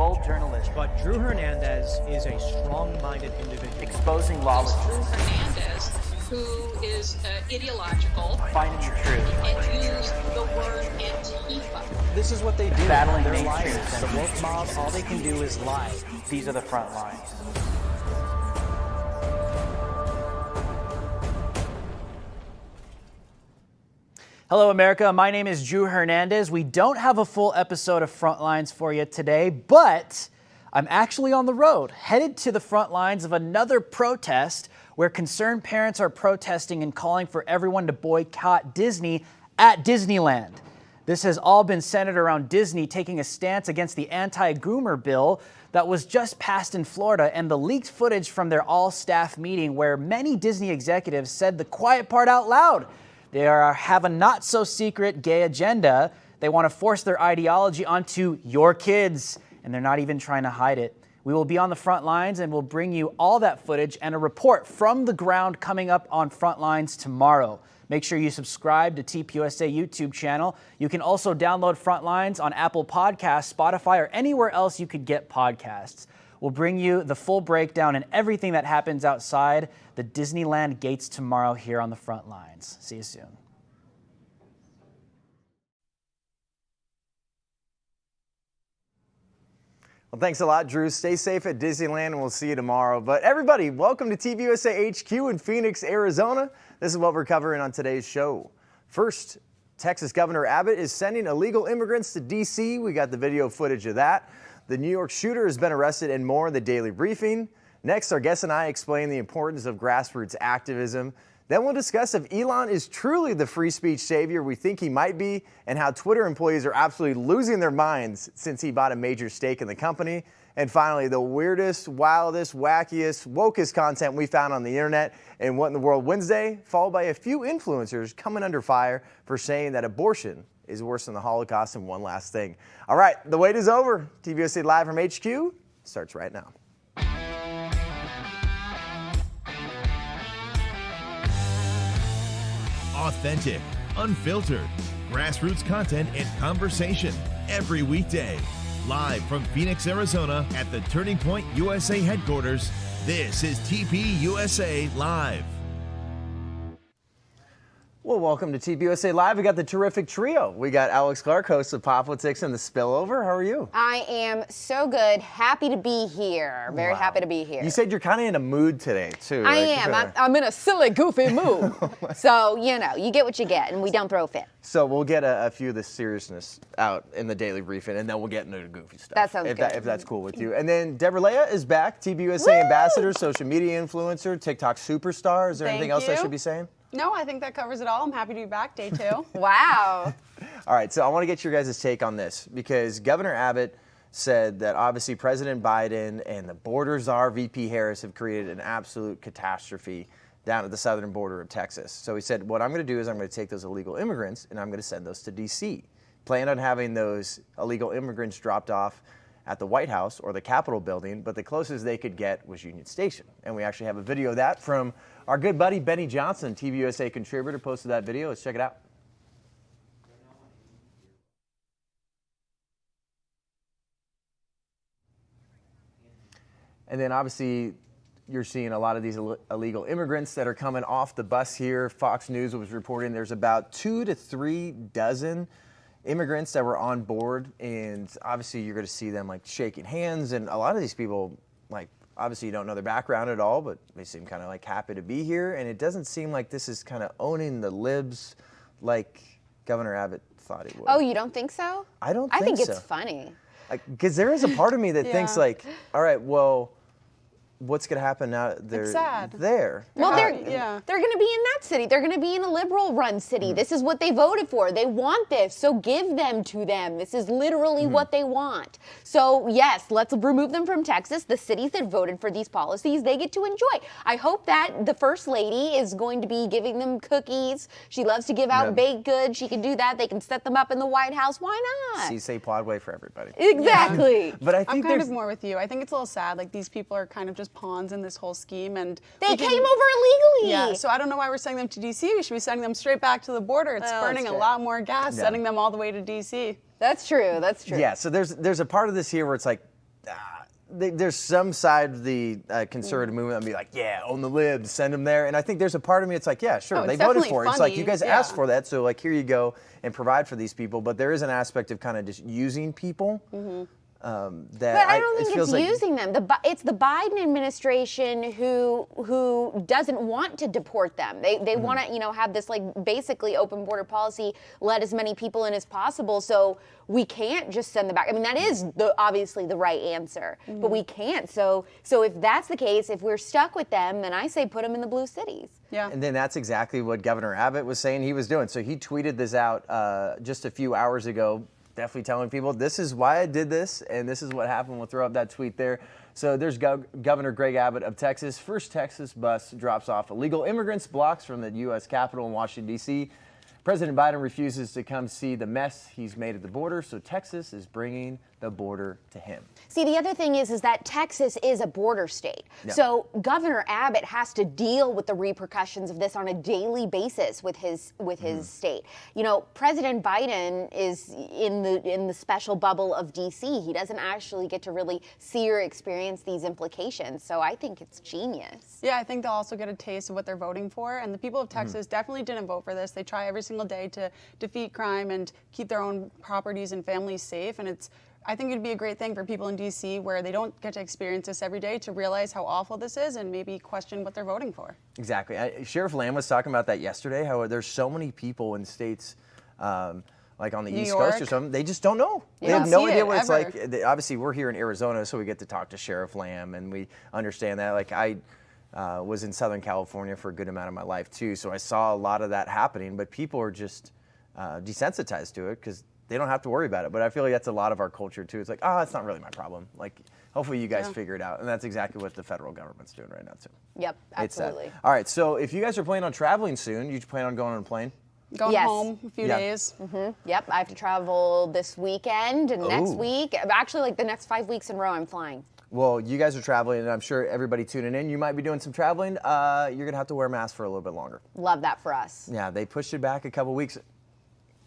bold journalism. But Drew Hernandez is a strong-minded individual. Exposing lawlessness. Drew Hernandez, who is ideological. Finding the truth. And use the word Antifa. This is what they do. Battling They're mainstream liars. The censorship. woke mob, all they can do is lie. These are the front lines. Hello, America. My name is Drew Hernandez. We don't have a full episode of Frontlines for you today, but I'm actually on the road, headed to the front lines of another protest where concerned parents are protesting and calling for everyone to boycott Disney at Disneyland. This has all been centered around Disney taking a stance against the anti-groomer bill that was just passed in Florida and the leaked footage from their all-staff meeting where many Disney executives said the quiet part out loud. They have a not-so-secret gay agenda. They want to force their ideology onto your kids, and they're not even trying to hide it. We will be on the front lines, and we'll bring you all that footage and a report from the ground coming up on Frontlines tomorrow. Make sure you subscribe to TPUSA YouTube channel. You can also download Frontlines on Apple Podcasts, Spotify, or anywhere else you could get podcasts. We'll bring you the full breakdown and everything that happens outside the Disneyland gates tomorrow here on the front lines. See you soon. Well, thanks a lot, Drew. Stay safe at Disneyland, and we'll see you tomorrow. But everybody, welcome to TPUSA HQ in Phoenix, Arizona. This is what we're covering on today's show. First, Texas Governor Abbott is sending illegal immigrants to D.C. We got the video footage of that. The New York shooter has been arrested and more in the daily briefing. Next, our guest and I explain the importance of grassroots activism. Then we'll discuss if Elon is truly the free speech savior we think he might be, and how Twitter employees are absolutely losing their minds since he bought a major stake in the company. And finally, the weirdest, wildest, wackiest, wokest content we found on the internet and What in the World Wednesday, followed by a few influencers coming under fire for saying that abortion is worse than the Holocaust. And one last thing. All right, the wait is over. TPUSA Live from HQ starts right now. Authentic, unfiltered, grassroots content and conversation every weekday. Live from Phoenix, Arizona at the Turning Point USA headquarters, this is TPUSA Live. Well, welcome to TPUSA Live. We got the terrific trio. We got Alex Clark, host of Politics and the Spillover. How are you? I am so good. Happy to be here. Very happy to be here. You said you're kind of in a mood today, too. I am. I'm in a silly, goofy mood. So, you know, you get what you get, and we don't throw a fit. So we'll get a few of the seriousness out in the daily briefing, and then we'll get into the goofy stuff. That sounds good. If that's cool with you. And then Debra Lea is back, TPUSA Ambassador, social media influencer, TikTok superstar. Is there anything else I should be saying? No, I think that covers it all. I'm happy to be back, day 2. Wow. All right, so I want to get your guys' take on this, because Governor Abbott said that obviously President Biden and the border czar, VP Harris, have created an absolute catastrophe down at the southern border of Texas. So he said, what I'm going to do is I'm going to take those illegal immigrants and I'm going to send those to D.C. Plan on having those illegal immigrants dropped off at the White House or the Capitol building, but the closest they could get was Union Station. And we actually have a video of that from our good buddy Benny Johnson, TVUSA contributor, posted that video. Let's check it out. And then obviously you're seeing a lot of these illegal immigrants that are coming off the bus here. Fox News was reporting there's about 2 to 3 dozen immigrants that were on board, and obviously you're going to see them like shaking hands, and a lot of these people, like, obviously you don't know their background at all, but they seem kind of like happy to be here, and it doesn't seem like this is kind of owning the libs like Governor Abbott thought he would. Oh, you don't think so? I don't think so. I think it's funny. Because there is a part of me that thinks like, all right, well, what's going to happen now that they're there? Well, they're going to be in that city. They're going to be in a liberal-run city. This is what they voted for. They want this, so give them to them. This is literally what they want. So, yes, let's remove them from Texas. The cities that voted for these policies, they get to enjoy. I hope that the First Lady is going to be giving them cookies. She loves to give out baked goods. She can do that. They can set them up in the White House. Why not? See, say Podway for everybody. Exactly. Yeah. But I think I'm kind of more with you. I think it's a little sad. Like, these people are kind of just pawns in this whole scheme, and they came over illegally. Yeah, so I don't know why we're sending them to D.C. We should be sending them straight back to the border. It's burning a lot more gas sending them all the way to D.C. That's true. That's true. Yeah, so there's a part of this here where it's like, there's some side of the conservative movement that'll be like, yeah, own the libs, send them there. And I think there's a part of me, it's like, yeah, sure, Oh, they it's voted definitely for it. It's like, funny, you guys asked for that, so like, here you go, and provide for these people. But there is an aspect of kind of just using people. That But I don't think feels it's like, using them. It's the Biden administration who doesn't want to deport them. They want to have this like basically open border policy, let as many people in as possible. So we can't just send them back. I mean, that is obviously the right answer, but we can't. So if that's the case, if we're stuck with them, then I say put them in the blue cities. Yeah. And then that's exactly what Governor Abbott was saying he was doing. So he tweeted this out just a few hours ago, definitely telling people this is why I did this and this is what happened. We'll throw up that tweet there. So there's Governor Greg Abbott of Texas. First Texas bus drops off illegal immigrants blocks from the U.S. Capitol in Washington, D.C. President Biden refuses to come see the mess he's made at the border, so Texas is bringing the border to him. See, the other thing is that Texas is a border state. Yeah. So Governor Abbott has to deal with the repercussions of this on a daily basis with his state. President Biden is in the special bubble of DC. He doesn't actually get to really see or experience these implications. So I think it's genius. Yeah, I think they'll also get a taste of what they're voting for. And the people of Texas definitely didn't vote for this. They try every single day to defeat crime and keep their own properties and families safe. And I think it'd be a great thing for people in D.C. where they don't get to experience this every day to realize how awful this is and maybe question what they're voting for. Exactly. Sheriff Lamb was talking about that yesterday, how there's so many people in states like on the East Coast or something, they just don't know. You they don't have no see idea it, what it's ever. like. Obviously, we're here in Arizona, so we get to talk to Sheriff Lamb, and we understand that. Like, I was in Southern California for a good amount of my life, too, so I saw a lot of that happening, but people are just desensitized to it because they don't have to worry about it. But I feel like that's a lot of our culture, too. It's like, it's not really my problem. Like, hopefully you guys figure it out. And that's exactly what the federal government's doing right now, too. Yep, absolutely. It's all right, so if you guys are planning on traveling soon, you plan on going on a plane? Going Yes. home a few days. Yep, I have to travel this weekend and next week. Actually, like the next 5 weeks in a row, I'm flying. Well, you guys are traveling, and I'm sure everybody tuning in, you might be doing some traveling. You're going to have to wear a mask for a little bit longer. Love that for us. Yeah, they pushed it back a couple weeks.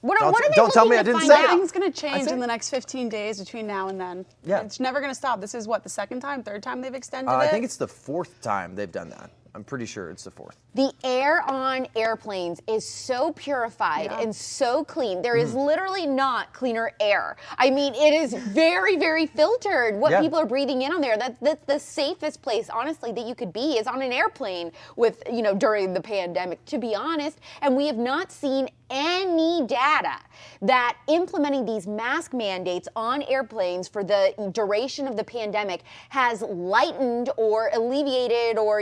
What are they don't tell me hoping I to didn't find say out? it. Nothing's going to change in the next 15 days between now and then. Yeah. It's never going to stop. This is what, the third time they've extended it? I think it's the fourth time they've done that. I'm pretty sure it's the fourth. The air on airplanes is so purified and so clean. There is literally not cleaner air. I mean, it is very, very filtered what people are breathing in on there. That's the safest place, honestly, that you could be is on an airplane with, during the pandemic, to be honest. And we have not seen any data that implementing these mask mandates on airplanes for the duration of the pandemic has lightened or alleviated or,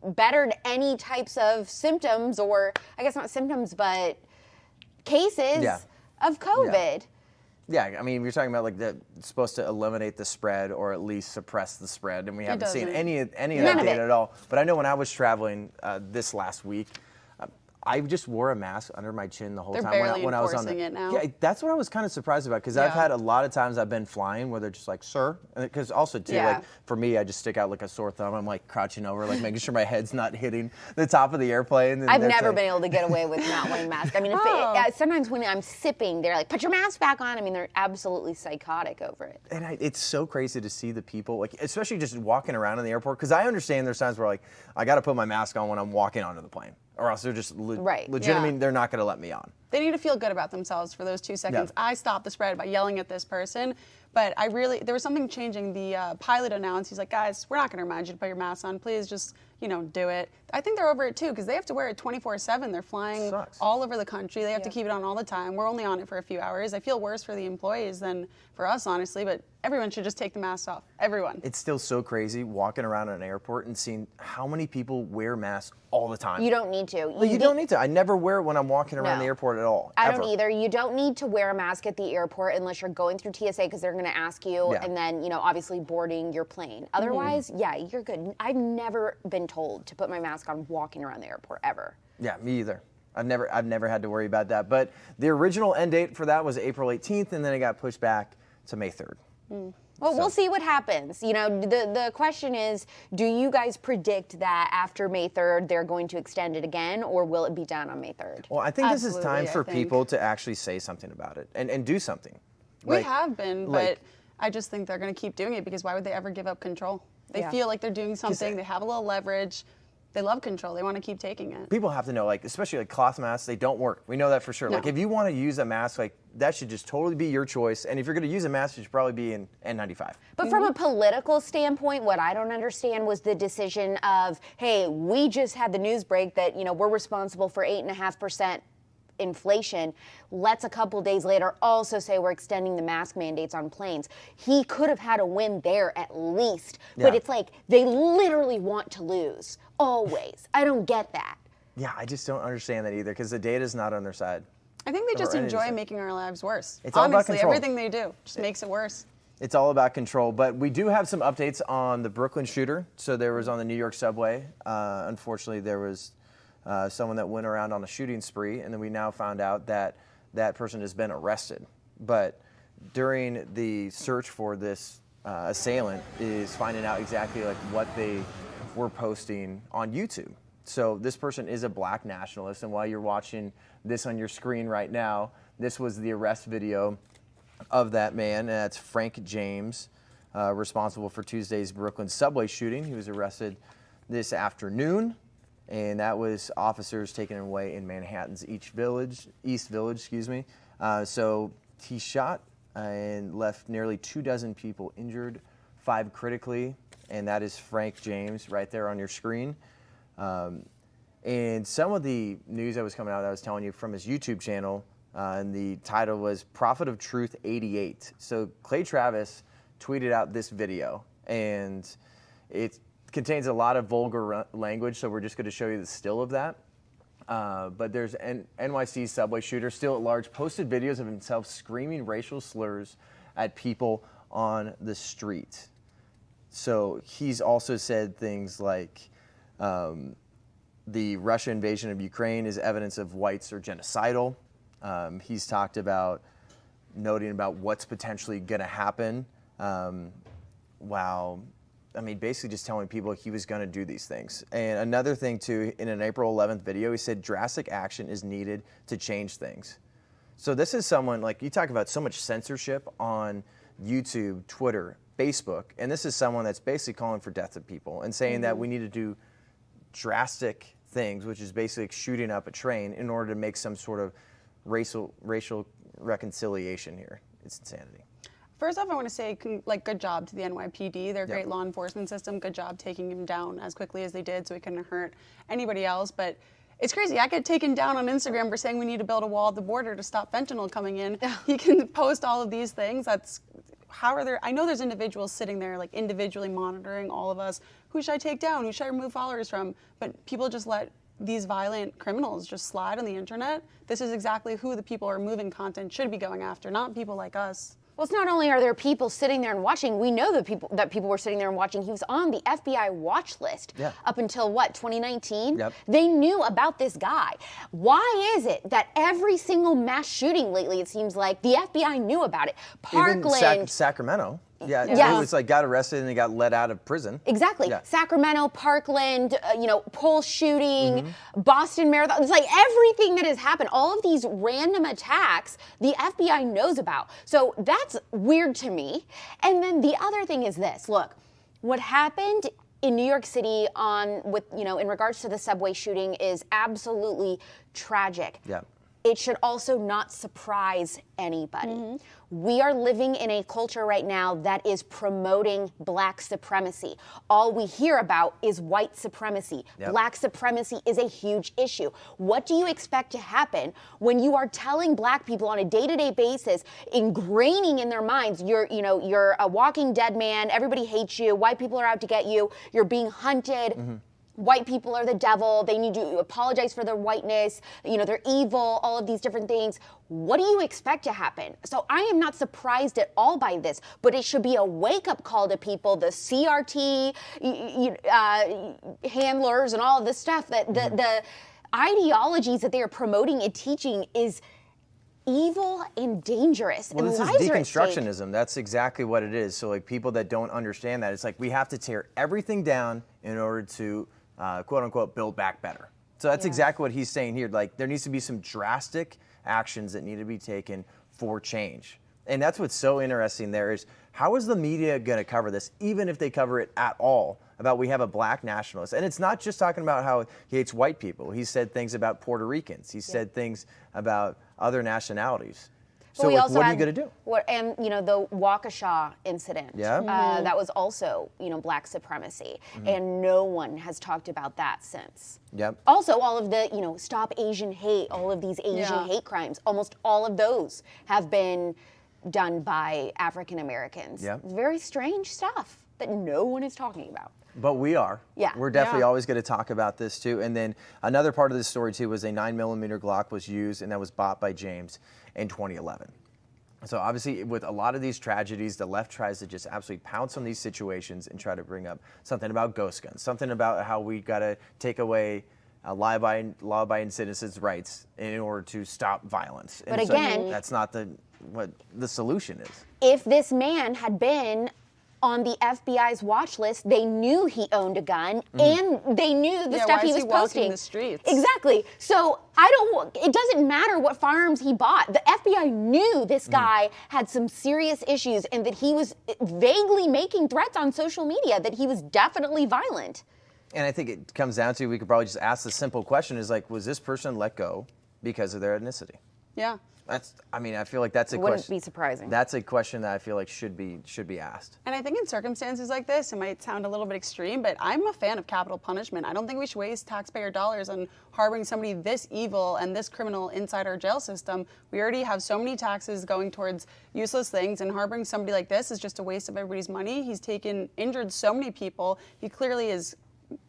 bettered any types of symptoms, or I guess not symptoms, but cases of COVID. Yeah, I mean, you're talking about like it's supposed to eliminate the spread or at least suppress the spread, and we haven't seen any of that data at all. But I know when I was traveling this last week, I just wore a mask under my chin the whole time when I was on it now. Yeah, that's what I was kind of surprised about because I've had a lot of times I've been flying where they're just like, sir, because also too, like for me, I just stick out like a sore thumb. I'm like crouching over, like making sure my head's not hitting the top of the airplane. And I've never been able to get away with not wearing a mask. I mean, sometimes when I'm sipping, they're like, put your mask back on. I mean, they're absolutely psychotic over it. And it's so crazy to see the people, like especially just walking around in the airport, because I understand there's times where like I got to put my mask on when I'm walking onto the plane. Or else they're just legitimately, they're not going to let me on. They need to feel good about themselves for those 2 seconds. I stopped the spread by yelling at this person, but there was something changing. The pilot announced, he's like, guys, we're not going to remind you to put your mask on. Please just, do it. I think they're over it too, because they have to wear it 24/7. They're flying all over the country. They have to keep it on all the time. We're only on it for a few hours. I feel worse for the employees than for us, honestly, but everyone should just take the mask off. Everyone. It's still so crazy walking around an airport and seeing how many people wear masks all the time. You don't need to. Well, you don't need to. I never wear it when I'm walking around the airport at all. I don't either. You don't need to wear a mask at the airport unless you're going through TSA because they're going to ask you, and then, obviously boarding your plane. Otherwise, you're good. I've never been told to put my mask on walking around the airport ever. Yeah, me either. I've never had to worry about that. But the original end date for that was April 18th, and then it got pushed back to May 3rd. Well, we'll see what happens. The question is, do you guys predict that after May 3rd they're going to extend it again, or will it be done on May 3rd? Well, I think this is time for people to actually say something about it and do something. We have been, but I just think they're going to keep doing it because why would they ever give up control? They feel like they're doing something. They have a little leverage. They love control. They want to keep taking it. People have to know, like, especially like cloth masks, they don't work. We know that for sure. No. Like, if you want to use a mask, like, that should just totally be your choice. And if you're going to use a mask, it should probably be an N95. But from a political standpoint, what I don't understand was the decision of, hey, we just had the news break that, we're responsible for 8.5% inflation. Let's a couple days later also say we're extending the mask mandates on planes. He could have had a win there at least. But it's like they literally want to lose. Always. I don't get that. Yeah, I just don't understand that either because the data's not on their side. I think they just enjoy making our lives worse. It's all about control. Everything they do just makes it worse. It's all about control, but we do have some updates on the Brooklyn shooter. So there was on the New York subway. Unfortunately, there was someone that went around on a shooting spree, and then we now found out that that person has been arrested. But during the search for this assailant is finding out exactly like what they were posting on YouTube. So this person is a black nationalist, and while you're watching this on your screen right now, this was the arrest video of that man, and that's Frank James, responsible for Tuesday's Brooklyn subway shooting. He was arrested this afternoon, and that was officers taken away in Manhattan's East Village, So he shot and left nearly 24 people injured, 5 critically, and that is Frank James right there on your screen. And some of the news that was coming out that I was telling you from his YouTube channel, and the title was Prophet of Truth 88. So Clay Travis tweeted out this video, and it contains a lot of vulgar language, so we're just going to show you the still of that. But there's an NYC subway shooter still at large posted videos of himself screaming racial slurs at people on the street. So he's also said things like the Russia invasion of Ukraine is evidence of whites are genocidal. He's talked about noting about what's potentially going to happen basically just telling people he was going to do these things. And another thing too, in an April 11th video, he said drastic action is needed to change things. So this is someone, like, you talk about so much censorship on YouTube, Twitter, Facebook, and this is someone that's basically calling for death of people and saying that we need to do drastic things, which is basically shooting up a train in order to make some sort of racial reconciliation here. It's insanity. First off, I want to say, good job to the NYPD. They're a great law enforcement system. Good job taking him down as quickly as they did so he couldn't hurt anybody else. But it's crazy. I get taken down on Instagram for saying we need to build a wall at the border to stop fentanyl coming in. He can post all of these things. I know there's individuals sitting there, like, individually monitoring all of us. Who should I take down? Who should I remove followers from? But people just let these violent criminals just slide on the internet. This is exactly who the people who are moving content should be going after, not people like us. Well, it's not only are there people sitting there and watching, we know that people were sitting there and watching. He was on the FBI watch list up until, 2019? Yep. They knew about this guy. Why is it that every single mass shooting lately, it seems like, the FBI knew about it? Parkland. Even Sacramento. Yeah, it was like got arrested and they got let out of prison. Exactly. Yeah. Sacramento, Parkland, Pole shooting, Boston Marathon. It's like everything that has happened, all of these random attacks, the FBI knows about. So that's weird to me. And then the other thing is this. Look, what happened in New York City in regards to the subway shooting is absolutely tragic. Yeah. It should also not surprise anybody. We are living in a culture right now that is promoting black supremacy. All we hear about is white supremacy. Yep. Black supremacy is a huge issue. What do you expect to happen when you are telling black people on a day-to-day basis, ingraining in their minds, you're a walking dead man, everybody hates you, white people are out to get you, you're being hunted. White people are the devil. They need to apologize for their whiteness. They're evil, all of these different things. What do you expect to happen? So I am not surprised at all by this, but it should be a wake-up call to people, the CRT handlers and all of this stuff, that the ideologies that they are promoting and teaching is evil and dangerous. Well, and this is lives are at stake. deconstructionism. That's exactly what it is. So, like, people that don't understand that, it's like we have to tear everything down in order to, quote unquote, build back better. So that's exactly what he's saying here. Like, there needs to be some drastic actions that need to be taken for change. And that's what's so interesting there is how is the media going to cover this, even if they cover it at all, about we have a black nationalist. And it's not just talking about how he hates white people. He said things about Puerto Ricans. He said things about other nationalities. So we like, also what are had, you going to do? And the Waukesha incident, that was also, black supremacy, and no one has talked about that since. Yep. Also, all of the, stop Asian hate, all of these Asian hate crimes, almost all of those have been done by African Americans. Yep. Very strange stuff that no one is talking about. But we are. Yeah. We're definitely always going to talk about this too. And then another part of this story too was a 9mm Glock was used and that was bought by James in 2011. So obviously with a lot of these tragedies, the left tries to just absolutely pounce on these situations and try to bring up something about ghost guns, something about how we got to take away law-abiding citizens' rights in order to stop violence. But and again, that's not what the solution is. If this man had been on the FBI's watch list, they knew he owned a gun and they knew the stuff why he is was he walking posting. the streets? Exactly. So it doesn't matter what firearms he bought. The FBI knew this guy had some serious issues and that he was vaguely making threats on social media, that he was definitely violent. And I think it comes down to, we could probably just ask the simple question is like, was this person let go because of their ethnicity? Yeah. I feel like that's a question. Wouldn't be surprising. That's a question that I feel like should be asked. And I think in circumstances like this, it might sound a little bit extreme, but I'm a fan of capital punishment. I don't think we should waste taxpayer dollars on harboring somebody this evil and this criminal inside our jail system. We already have so many taxes going towards useless things, and harboring somebody like this is just a waste of everybody's money. He's injured so many people. He clearly is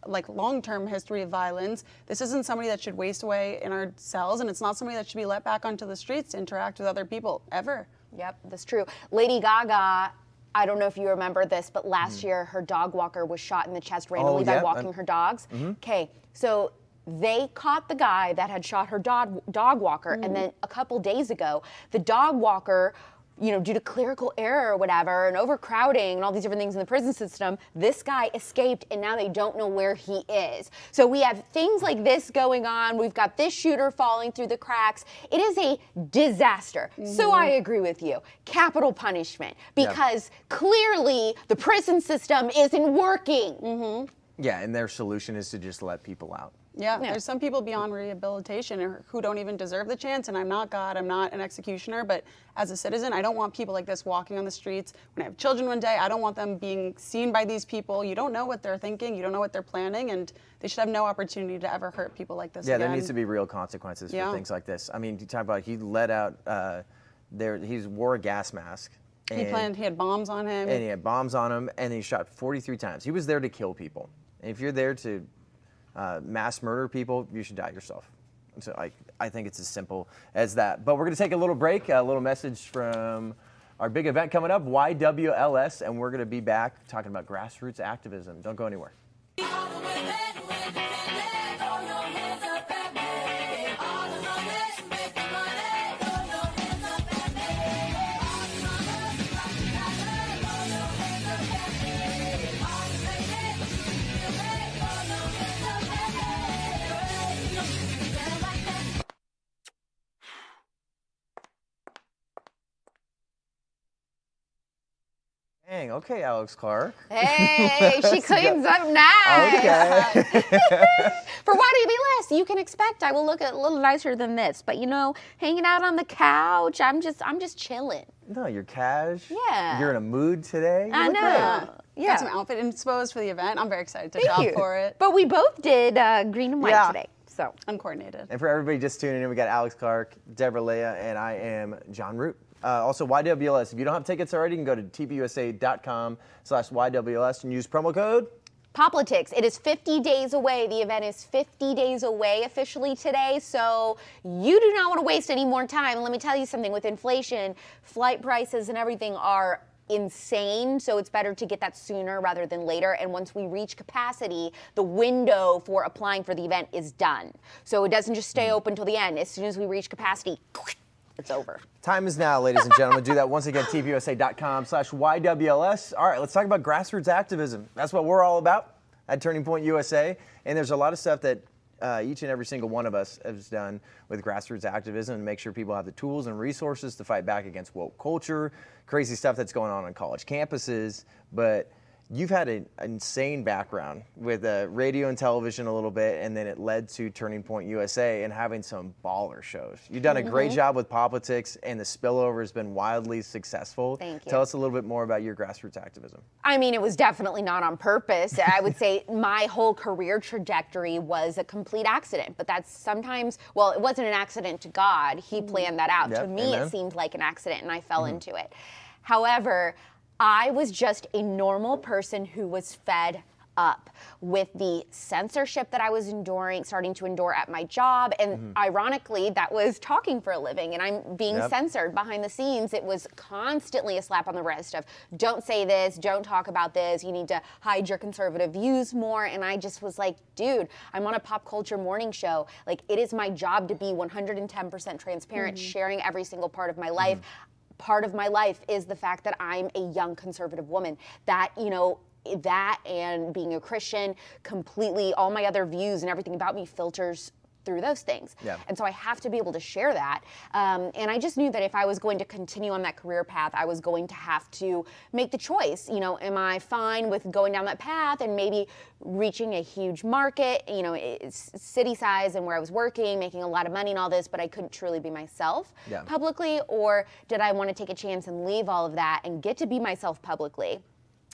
like long-term history of violence. This isn't somebody that should waste away in our cells, and it's not somebody that should be let back onto the streets to interact with other people ever. Yep, that's true. Lady Gaga, I don't know if you remember this, but last year her dog walker was shot in the chest randomly by walking her dogs. Okay, so they caught the guy that had shot her dog walker, and then a couple days ago, the dog walker, due to clerical error or whatever, and overcrowding and all these different things in the prison system, this guy escaped and now they don't know where he is. So we have things like this going on. We've got this shooter falling through the cracks. It is a disaster. So I agree with you. Capital punishment, because clearly the prison system isn't working. Yeah, and their solution is to just let people out. Yeah, there's some people beyond rehabilitation who don't even deserve the chance, and I'm not God, I'm not an executioner, but as a citizen, I don't want people like this walking on the streets. When I have children one day, I don't want them being seen by these people. You don't know what they're thinking, you don't know what they're planning, and they should have no opportunity to ever hurt people like this again. There needs to be real consequences for things like this. I mean, you talk about he let out, he wore a gas mask. He had bombs on him. And he had bombs on him, and he shot 43 times. He was there to kill people. And if you're there to mass murder people, you should die yourself. So I think it's as simple as that. But we're going to take a little break, a little message from our big event coming up, YWLS, and we're going to be back talking about grassroots activism. Don't go anywhere. Dang, okay, Alex Clark. Hey, she cleans up nice. Okay. For YWLS, you can expect I will look a little nicer than this, but hanging out on the couch, I'm just chilling. No, you're cash. Yeah. You're in a mood today. I know. Yeah. Got some outfit inspo for the event. I'm very excited to shop for it. But we both did green and white today, so uncoordinated. And for everybody just tuning in, we got Alex Clark, Debra Lea, and I am John Root. Also, YWLS. If you don't have tickets already, you can go to tpusa.com/YWLS and use promo code Politics. It is 50 days away. The event is 50 days away officially today, so you do not want to waste any more time. Let me tell you something. With inflation, flight prices and everything are insane, so it's better to get that sooner rather than later. And once we reach capacity, the window for applying for the event is done. So it doesn't just stay open till the end. As soon as we reach capacity, it's over. Time is now, ladies and gentlemen. Do that once again, tpusa.com/YWLS. All right, let's talk about grassroots activism. That's what we're all about at Turning Point USA. And there's a lot of stuff that each and every single one of us has done with grassroots activism, and make sure people have the tools and resources to fight back against woke culture, crazy stuff that's going on college campuses. But you've had an insane background with radio and television a little bit, and then it led to Turning Point USA and having some baller shows. You've done a great job with politics, and the spillover has been wildly successful. Thank you. Tell us a little bit more about your grassroots activism. I mean, it was definitely not on purpose. I would say my whole career trajectory was a complete accident, but that's sometimes, well, it wasn't an accident to God. He planned that out. Yep, To me, amen. it seemed like an accident, and I fell into it. However, I was just a normal person who was fed up with the censorship that I was starting to endure at my job. And ironically, that was talking for a living, and I'm being censored behind the scenes. It was constantly a slap on the wrist of, don't say this, don't talk about this, you need to hide your conservative views more. And I just was like, dude, I'm on a pop culture morning show. Like, it is my job to be 110% transparent, sharing every single part of my life. Part of my life is the fact that I'm a young conservative woman. That, you know, that and being a Christian, completely all my other views and everything about me filters through those things. Yeah. And so I have to be able to share that. And I just knew that if I was going to continue on that career path, I was going to have to make the choice. You know, am I fine with going down that path and maybe reaching a huge market, you know, it's city size and where I was working, making a lot of money and all this, but I couldn't truly be myself publicly? Or did I want to take a chance and leave all of that and get to be myself publicly?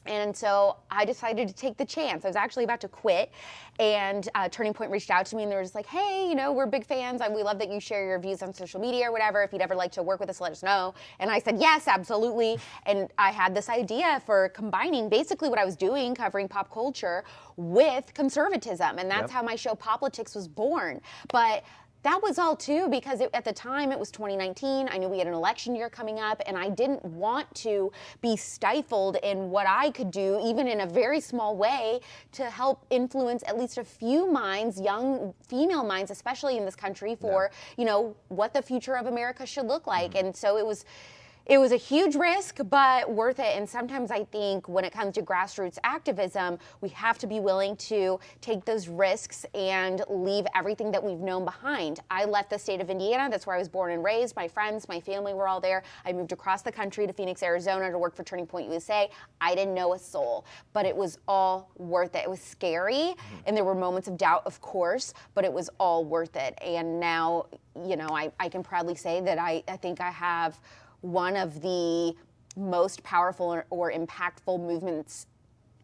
And so I decided to take the chance. I was actually about to quit, and Turning Point reached out to me, and they were just like, hey, you know, we're big fans. We love that you share your views on social media or whatever. If you'd ever like to work with us, let us know. And I said, yes, absolutely. And I had this idea for combining basically what I was doing, covering pop culture, with conservatism. And that's how my show Politics was born. But that was all too because at the time it was 2019. I knew we had an election year coming up, and I didn't want to be stifled in what I could do, even in a very small way, to help influence at least a few minds, young female minds, especially in this country, for you know, what the future of America should look like. And so it was a huge risk, but worth it. And sometimes I think when it comes to grassroots activism, we have to be willing to take those risks and leave everything that we've known behind. I left the state of Indiana. That's where I was born and raised. My friends, my family were all there. I moved across the country to Phoenix, Arizona to work for Turning Point USA. I didn't know a soul, but it was all worth it. It was scary, and there were moments of doubt, of course, but it was all worth it. And now, you know, I can proudly say that I think I have one of the most powerful or impactful movements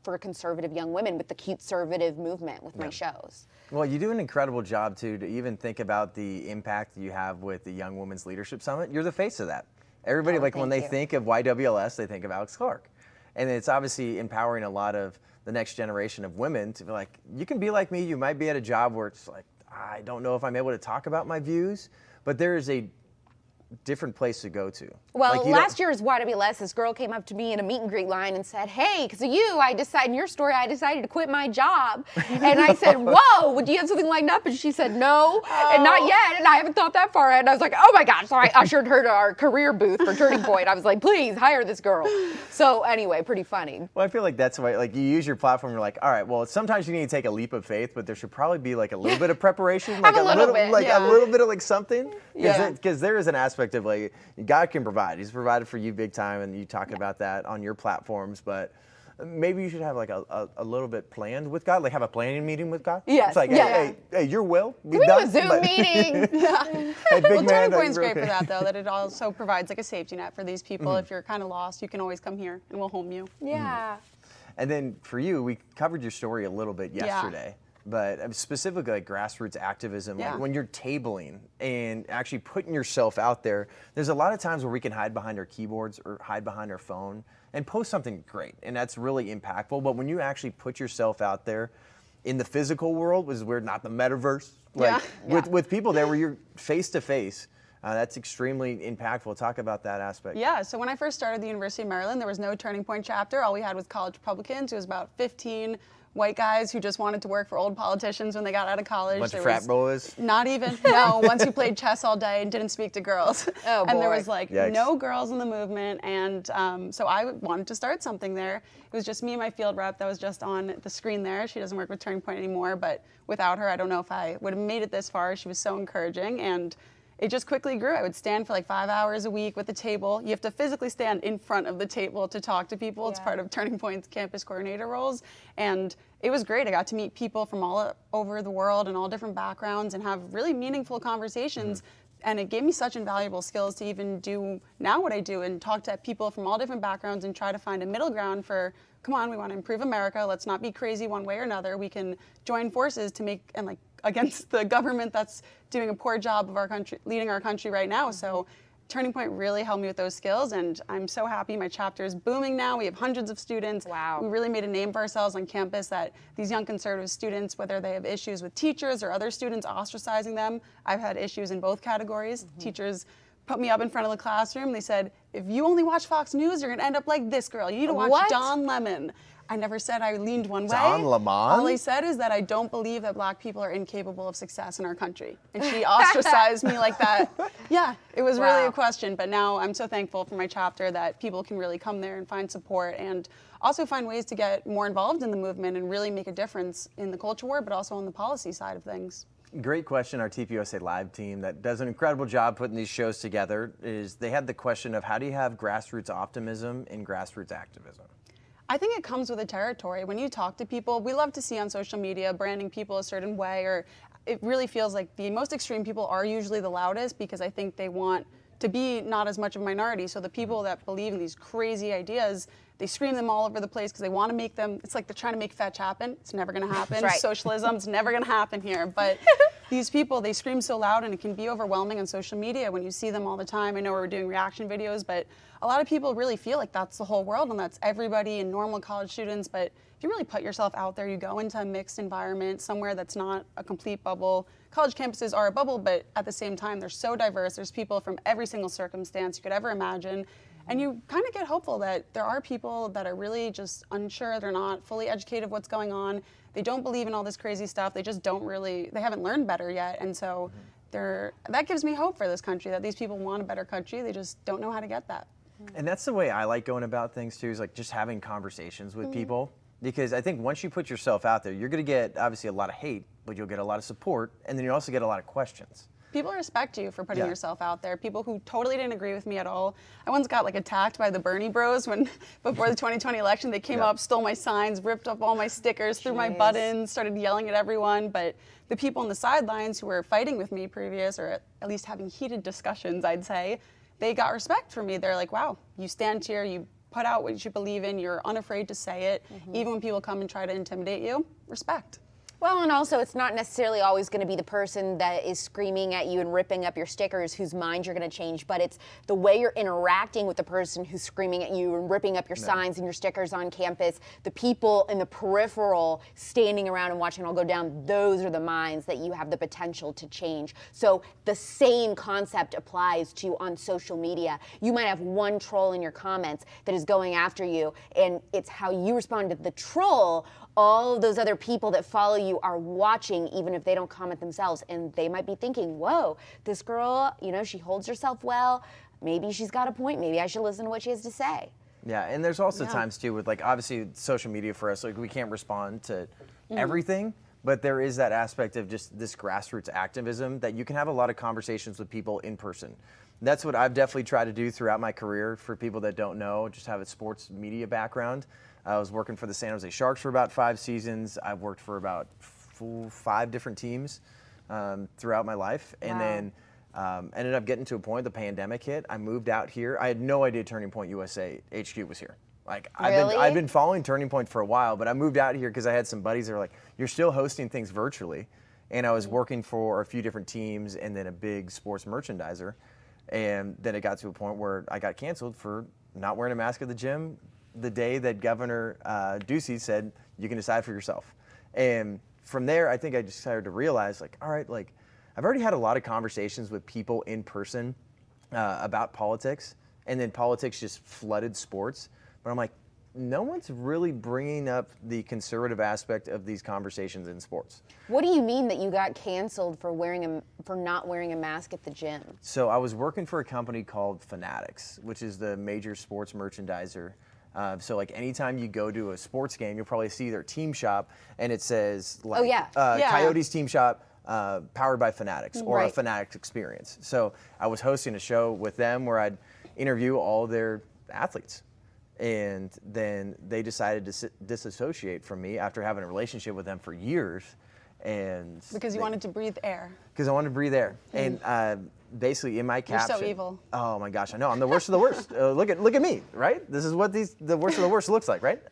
for conservative young women with the conservative movement with my shows. Well, you do an incredible job, too, to even think about the impact you have with the Young Women's Leadership Summit. You're the face of that. Everybody, when they think of YWLS, they think of Alex Clark. And it's obviously empowering a lot of the next generation of women to be like, you can be like me. You might be at a job where it's like, I don't know if I'm able to talk about my views, but there is a different place to go to. Well, last year's YWLS, this girl came up to me in a meet and greet line and said, hey, because of you, I decided to quit my job. And I said, whoa, do you have something lined up? And she said, no, and not yet. And I haven't thought that far ahead. And I was like, oh my gosh. So I ushered her to our career booth for Turning Point. I was like, please hire this girl. So anyway, pretty funny. Well, I feel like that's why, like, you use your platform, you're like, all right, well, sometimes you need to take a leap of faith, but there should probably be like a little bit of preparation, like a little bit of like something. Because there is an aspect of like, God can provide. He's provided for you big time, and you talk about that on your platforms, but maybe you should have like a little bit planned with God, like have a planning meeting with God. Yes. It's like, hey, your will. Can we do a Zoom meeting? Hey, big Well, man, Turning Point's great for that, though, that it also provides like a safety net for these people. If you're kind of lost, you can always come here and we'll home you. Yeah. And then for you, we covered your story a little bit yesterday. But specifically like grassroots activism, like when you're tabling and actually putting yourself out there, there's a lot of times where we can hide behind our keyboards or hide behind our phone and post something great, and that's really impactful. But when you actually put yourself out there in the physical world, which is weird, not the metaverse, like with people there where you're face to face, that's extremely impactful. Talk about that aspect. Yeah, so when I first started the University of Maryland, there was no Turning Point chapter. All we had was college Republicans. It was about 15 white guys who just wanted to work for old politicians when they got out of college. Bunch of There frat was boys. Not even, no, ones who played chess all day and didn't speak to girls. Oh, And there boy. was like Yikes. no girls in the movement. And so I wanted to start something there. It was just me and my field rep that was just on the screen there. She doesn't work with Turning Point anymore, but without her, I don't know if I would have made it this far. She was so encouraging. And it just quickly grew. I would stand for like 5 hours a week with the table. You have to physically stand in front of the table to talk to people. It's part of Turning Point's campus coordinator roles. And it was great. I got to meet people from all over the world and all different backgrounds and have really meaningful conversations. And it gave me such invaluable skills to even do now what I do and talk to people from all different backgrounds and try to find a middle ground for, come on, we want to improve America. Let's not be crazy one way or another. We can join forces to make, and like against the government that's doing a poor job of our country, leading our country right now. So Turning Point really helped me with those skills, and I'm so happy my chapter is booming now. We have hundreds of students. Wow. We really made a name for ourselves on campus that these young conservative students, whether they have issues with teachers or other students ostracizing them, I've had issues in both categories. Teachers put me up in front of the classroom. They said, if you only watch Fox News, you're going to end up like this girl. You need to watch What? Don Lemon. I never said I leaned one way. Don Lemon? All I said is that I don't believe that black people are incapable of success in our country. And she ostracized me like that. Yeah, it was really Wow. a question. But now I'm so thankful for my chapter that people can really come there and find support and also find ways to get more involved in the movement and really make a difference in the culture war, but also on the policy side of things. Great question. Our TPUSA Live team that does an incredible job putting these shows together is they had the question of how do you have grassroots optimism and grassroots activism? I think it comes with the territory. When you talk to people, we love to see on social media branding people a certain way, or it really feels like the most extreme people are usually the loudest because I think they want to be not as much of a minority. So the people that believe in these crazy ideas, they scream them all over the place because they want to make them, it's like they're trying to make fetch happen. It's never going to happen. Right. Socialism's never going to happen here. But these people, they scream so loud and it can be overwhelming on social media when you see them all the time. I know we're doing reaction videos, but a lot of people really feel like that's the whole world and that's everybody and normal college students. But if you really put yourself out there, you go into a mixed environment, somewhere that's not a complete bubble. College campuses are a bubble, but at the same time, they're so diverse. There's people from every single circumstance you could ever imagine. And you kind of get hopeful that there are people that are really just unsure. They're not fully educated of what's going on. They don't believe in all this crazy stuff. They just don't really, they haven't learned better yet. And so that gives me hope for this country, that these people want a better country. They just don't know how to get that. And that's the way I like going about things too, is like just having conversations with people. Because I think once you put yourself out there, you're going to get obviously a lot of hate, but you'll get a lot of support, and then you also get a lot of questions. People respect you for putting Yeah. yourself out there. People who totally didn't agree with me at all. I once got like attacked by the Bernie bros when before the 2020 election. They came up, stole my signs, ripped up all my stickers, threw my buttons, started yelling at everyone. But the people on the sidelines who were fighting with me previous, or at least having heated discussions, I'd say, they got respect for me. They're like, wow, you stand here, you put out what you believe in, you're unafraid to say it. Even when people come and try to intimidate you, respect. Well, and also it's not necessarily always going to be the person that is screaming at you and ripping up your stickers whose mind you're going to change, but it's the way you're interacting with the person who's screaming at you and ripping up your signs and your stickers on campus. The people in the peripheral standing around and watching it all go down, those are the minds that you have the potential to change. So the same concept applies to on social media. You might have one troll in your comments that is going after you, and it's how you respond to the troll. All of those other people that follow you are watching, even if they don't comment themselves, and they might be thinking, whoa, this girl, she holds herself well. Maybe she's got a point. Maybe I should listen to what she has to say. Yeah, and there's also times too with like obviously social media for us, like we can't respond to everything, but there is that aspect of just this grassroots activism that you can have a lot of conversations with people in person. That's what I've definitely tried to do throughout my career. For people that don't know, just have a sports media background. I was working for the San Jose Sharks for about 5 seasons. I've worked for about 5 different teams throughout my life. And then ended up getting to a point, the pandemic hit. I moved out here. I had no idea Turning Point USA HQ was here. Like I've been following Turning Point for a while, but I moved out here because I had some buddies that were like, you're still hosting things virtually. And I was working for a few different teams and then a big sports merchandiser. And then it got to a point where I got canceled for not wearing a mask at the gym the day that Governor Ducey said, you can decide for yourself. And from there, I think I just started to realize, like, all right, like, I've already had a lot of conversations with people in person about politics, and then politics just flooded sports. But I'm like, no one's really bringing up the conservative aspect of these conversations in sports. What do you mean that you got canceled for not wearing a mask at the gym? So I was working for a company called Fanatics, which is the major sports merchandiser. So like anytime you go to a sports game, you'll probably see their team shop, and it says like Coyotes team shop powered by Fanatics, or a Fanatics experience. So I was hosting a show with them where I'd interview all their athletes. And then they decided to disassociate from me after having a relationship with them for years. And because you wanted to breathe air. Because I wanted to breathe air. And basically in my caption. You're so evil. Oh my gosh, I know. I'm the worst of the worst. Look at me, right? This is what the worst of the worst looks like, right?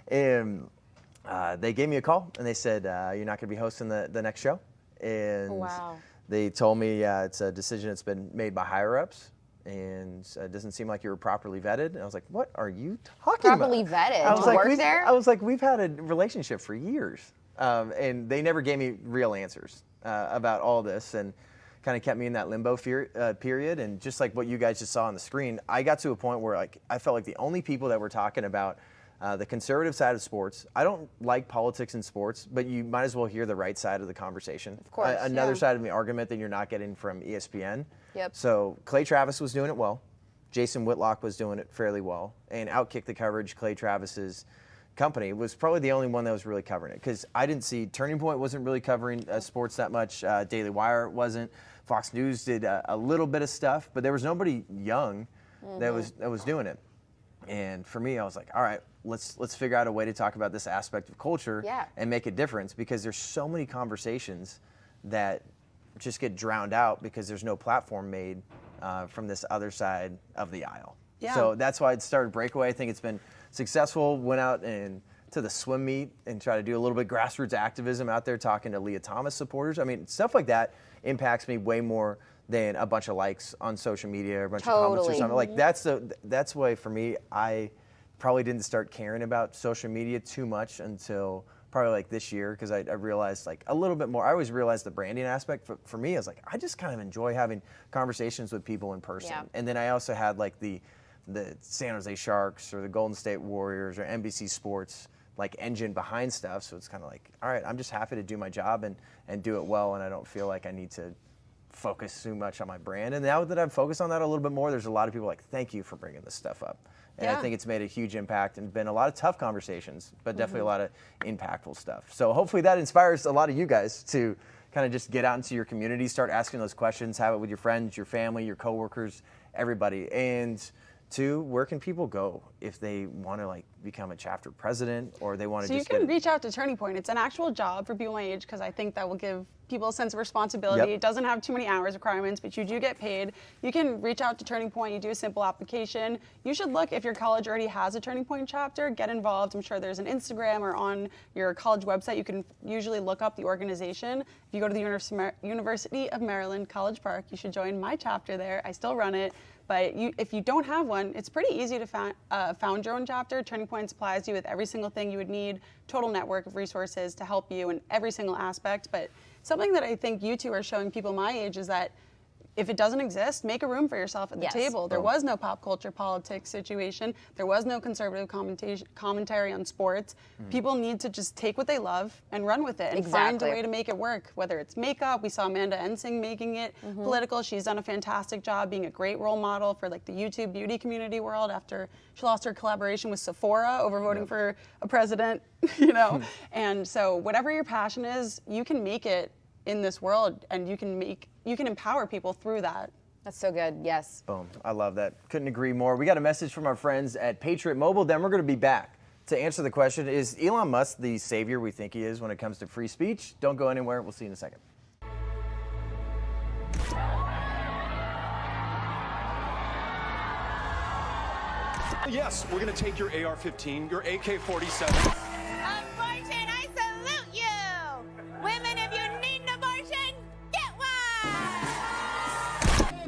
And they gave me a call and they said, you're not going to be hosting the next show. And they told me it's a decision that's been made by higher ups. And it doesn't seem like you were properly vetted. And I was like, what are you talking about? Properly vetted? I was You like, work there? I was like, we've had a relationship for years. And they never gave me real answers about all this, and kind of kept me in that limbo period. And just like what you guys just saw on the screen, I got to a point where like I felt like the only people that were talking about the conservative side of sports. I don't like politics in sports, but you might as well hear the right side of the conversation. Of course. Another side of the argument that you're not getting from ESPN. Yep. So Clay Travis was doing it well. Jason Whitlock was doing it fairly well. And Outkick the Coverage, Clay Travis's company, was probably the only one that was really covering it. Because I didn't see, Turning Point wasn't really covering sports that much. Daily Wire wasn't. Fox News did a little bit of stuff, but there was nobody young that was doing it. And for me, I was like, all right, let's figure out a way to talk about this aspect of culture and make a difference, because there's so many conversations that just get drowned out because there's no platform made from this other side of the aisle. Yeah. So that's why it started Breakaway. I think it's been successful. Went out and to the swim meet and try to do a little bit grassroots activism out there, talking to Leah Thomas supporters. I mean, stuff like that impacts me way more than a bunch of likes on social media or a bunch of comments or something. Like that's why for me, I probably didn't start caring about social media too much until probably like this year, because I realized like a little bit more. I always realized the branding aspect. For me, I was like, I just kind of enjoy having conversations with people in person. Yeah. And then I also had like the San Jose Sharks or the Golden State Warriors or NBC Sports like engine behind stuff. So it's kind of like, all right, I'm just happy to do my job and do it well, and I don't feel like I need to focus too much on my brand. And now that I've focused on that a little bit more, there's a lot of people like, thank you for bringing this stuff up. And I think it's made a huge impact and been a lot of tough conversations, but definitely a lot of impactful stuff. So hopefully that inspires a lot of you guys to kind of just get out into your community, start asking those questions, have it with your friends, your family, your coworkers, everybody. And two, where can people go if they want to like become a chapter president, or they want to just you can reach out to Turning Point. It's an actual job for people my age, because I think that will give people a sense of responsibility. Yep. It doesn't have too many hours requirements, but you do get paid. You can reach out to Turning Point. You do a simple application. You should look, if your college already has a Turning Point chapter, get involved. I'm sure there's an Instagram, or on your college website you can usually look up the organization. If you go to the University of Maryland College Park, you should join my chapter there. I still run it. But if you don't have one, it's pretty easy to found your own chapter. Turning Point supplies you with every single thing you would need, total network of resources to help you in every single aspect. But something that I think you two are showing people my age is that if it doesn't exist, make a room for yourself at the table. There was no pop culture politics situation. There was no conservative commentary on sports. People need to just take what they love and run with it and find a way to make it work, whether it's makeup. We saw Amanda Ensing making it political. She's done a fantastic job being a great role model for like the YouTube beauty community world after she lost her collaboration with Sephora over voting for a president, you know? And so whatever your passion is, you can make it in this world, and you can empower people through that. That's so good, yes. Boom, I love that. Couldn't agree more. We got a message from our friends at Patriot Mobile. Then we're going to be back to answer the question, is Elon Musk the savior we think he is when it comes to free speech? Don't go anywhere. We'll see you in a second. Yes, we're going to take your AR-15, your AK-47. Abortion, I salute you! Women, if you need an abortion, get one!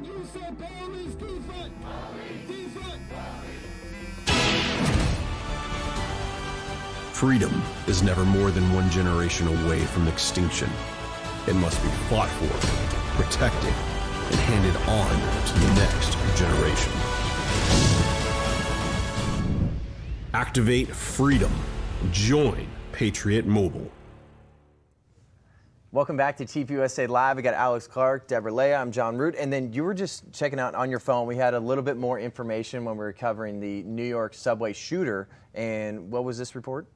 You said police defund! Freedom is never more than one generation away from extinction. It must be fought for, protected, and handed on to the next generation. Activate freedom. Join Patriot Mobile. Welcome back to TPUSA Live. We got Alex Clark, Debra Lea, I'm John Root. And then you were just checking out on your phone. We had a little bit more information when we were covering the New York subway shooter. And what was this report?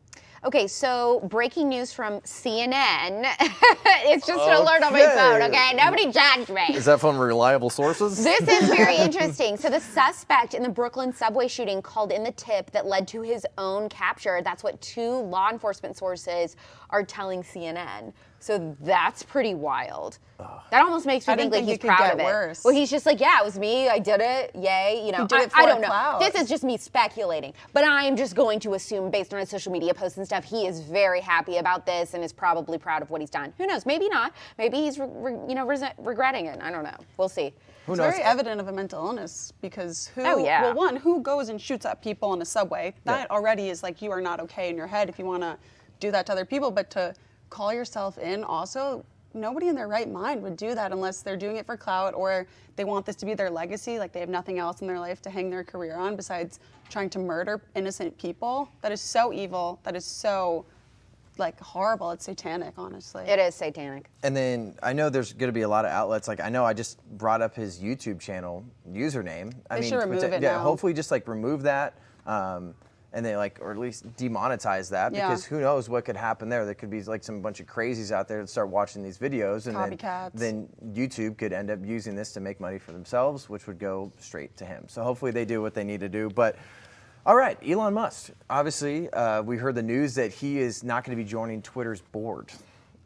Okay, so breaking news from CNN. It's just an alert on my phone, okay? Nobody judge me. Is that from reliable sources? This is very interesting. So the suspect in the Brooklyn subway shooting called in the tip that led to his own capture. That's what 2 law enforcement sources are telling CNN. So that's pretty wild. That almost makes me think like he's proud of it. Worse. Well, he's just like, yeah, it was me. I did it. Yay. You know, He did it for I don't know. clout. This is just me speculating. But I am just going to assume, based on his social media posts and stuff, he is very happy about this and is probably proud of what he's done. Who knows? Maybe not. Maybe he's regretting it. I don't know. We'll see. It's very evident of a mental illness because well, one, who goes and shoots at people in a subway? That already is like you are not okay in your head if you want to do that to other people. But to call yourself in also, nobody in their right mind would do that unless they're doing it for clout or they want this to be their legacy, like they have nothing else in their life to hang their career on besides trying to murder innocent people. That is so evil. That is so like horrible. It's satanic, honestly. It is satanic. And then I know there's going to be a lot of outlets. Like I know I just brought up his YouTube channel username. They should remove it now. Hopefully just like remove that. And they like, or at least demonetize that because who knows what could happen there. There could be like some bunch of crazies out there that start watching these videos and then YouTube could end up using this to make money for themselves, which would go straight to him. So hopefully they do what they need to do. But all right, Elon Musk. Obviously, we heard the news that he is not going to be joining Twitter's board.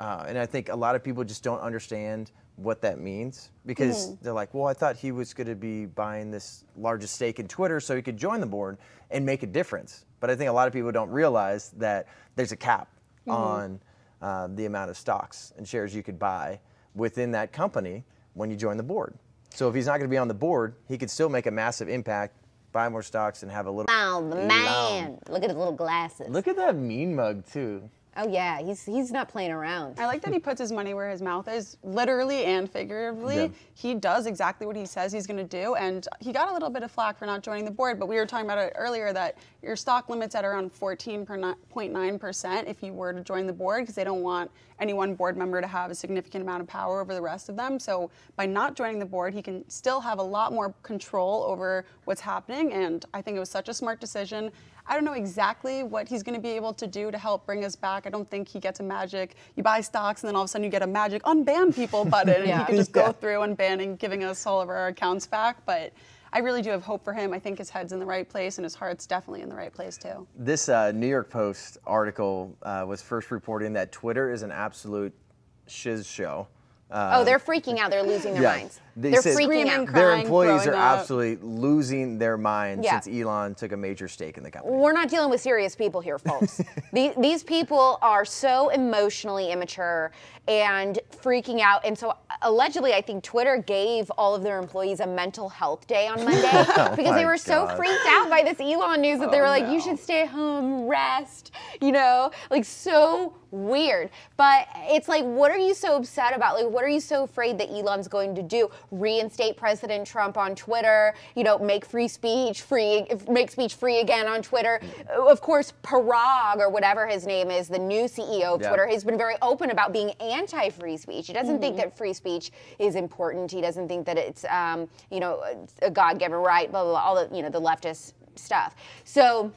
And I think a lot of people just don't understand what that means because they're like, well, I thought he was going to be buying this largest stake in Twitter so he could join the board and make a difference. But I think a lot of people don't realize that there's a cap on the amount of stocks and shares you could buy within that company when you join the board. So if he's not going to be on the board, he could still make a massive impact, buy more stocks, and have a little. Oh, the man! Look at his little glasses. Look at that mean mug too. Oh yeah, he's not playing around. I like that he puts his money where his mouth is, literally and figuratively. Yeah. He does exactly what he says he's going to do, and he got a little bit of flack for not joining the board, but we were talking about it earlier that your stock limit's at around 14.9% if you were to join the board because they don't want any one board member to have a significant amount of power over the rest of them. So by not joining the board, he can still have a lot more control over what's happening, and I think it was such a smart decision. I don't know exactly what he's going to be able to do to help bring us back. I don't think he gets a magic, you buy stocks and then all of a sudden you get a magic unban people button and he can just go through unbanning, giving us all of our accounts back. But I really do have hope for him. I think his head's in the right place and his heart's definitely in the right place too. This New York Post article was first reporting that Twitter is an absolute shiz show. They're freaking out. They're losing their minds. They're freaking out. Their employees are absolutely losing their minds since Elon took a major stake in the company. We're not dealing with serious people here, folks. These people are so emotionally immature and freaking out. And so allegedly, I think Twitter gave all of their employees a mental health day on Monday because they were so freaked out by this Elon news that they were like, you should stay home, rest, like so weird. But it's like, what are you so upset about? Like, what are you so afraid that Elon's going to do? Reinstate President Trump on Twitter, make speech free again on Twitter. Of course, Parag, or whatever his name is, the new CEO of Twitter, has been very open about being anti-free speech. He doesn't think that free speech is important. He doesn't think that it's, a God-given right, blah, blah, blah, all the, the leftist stuff. So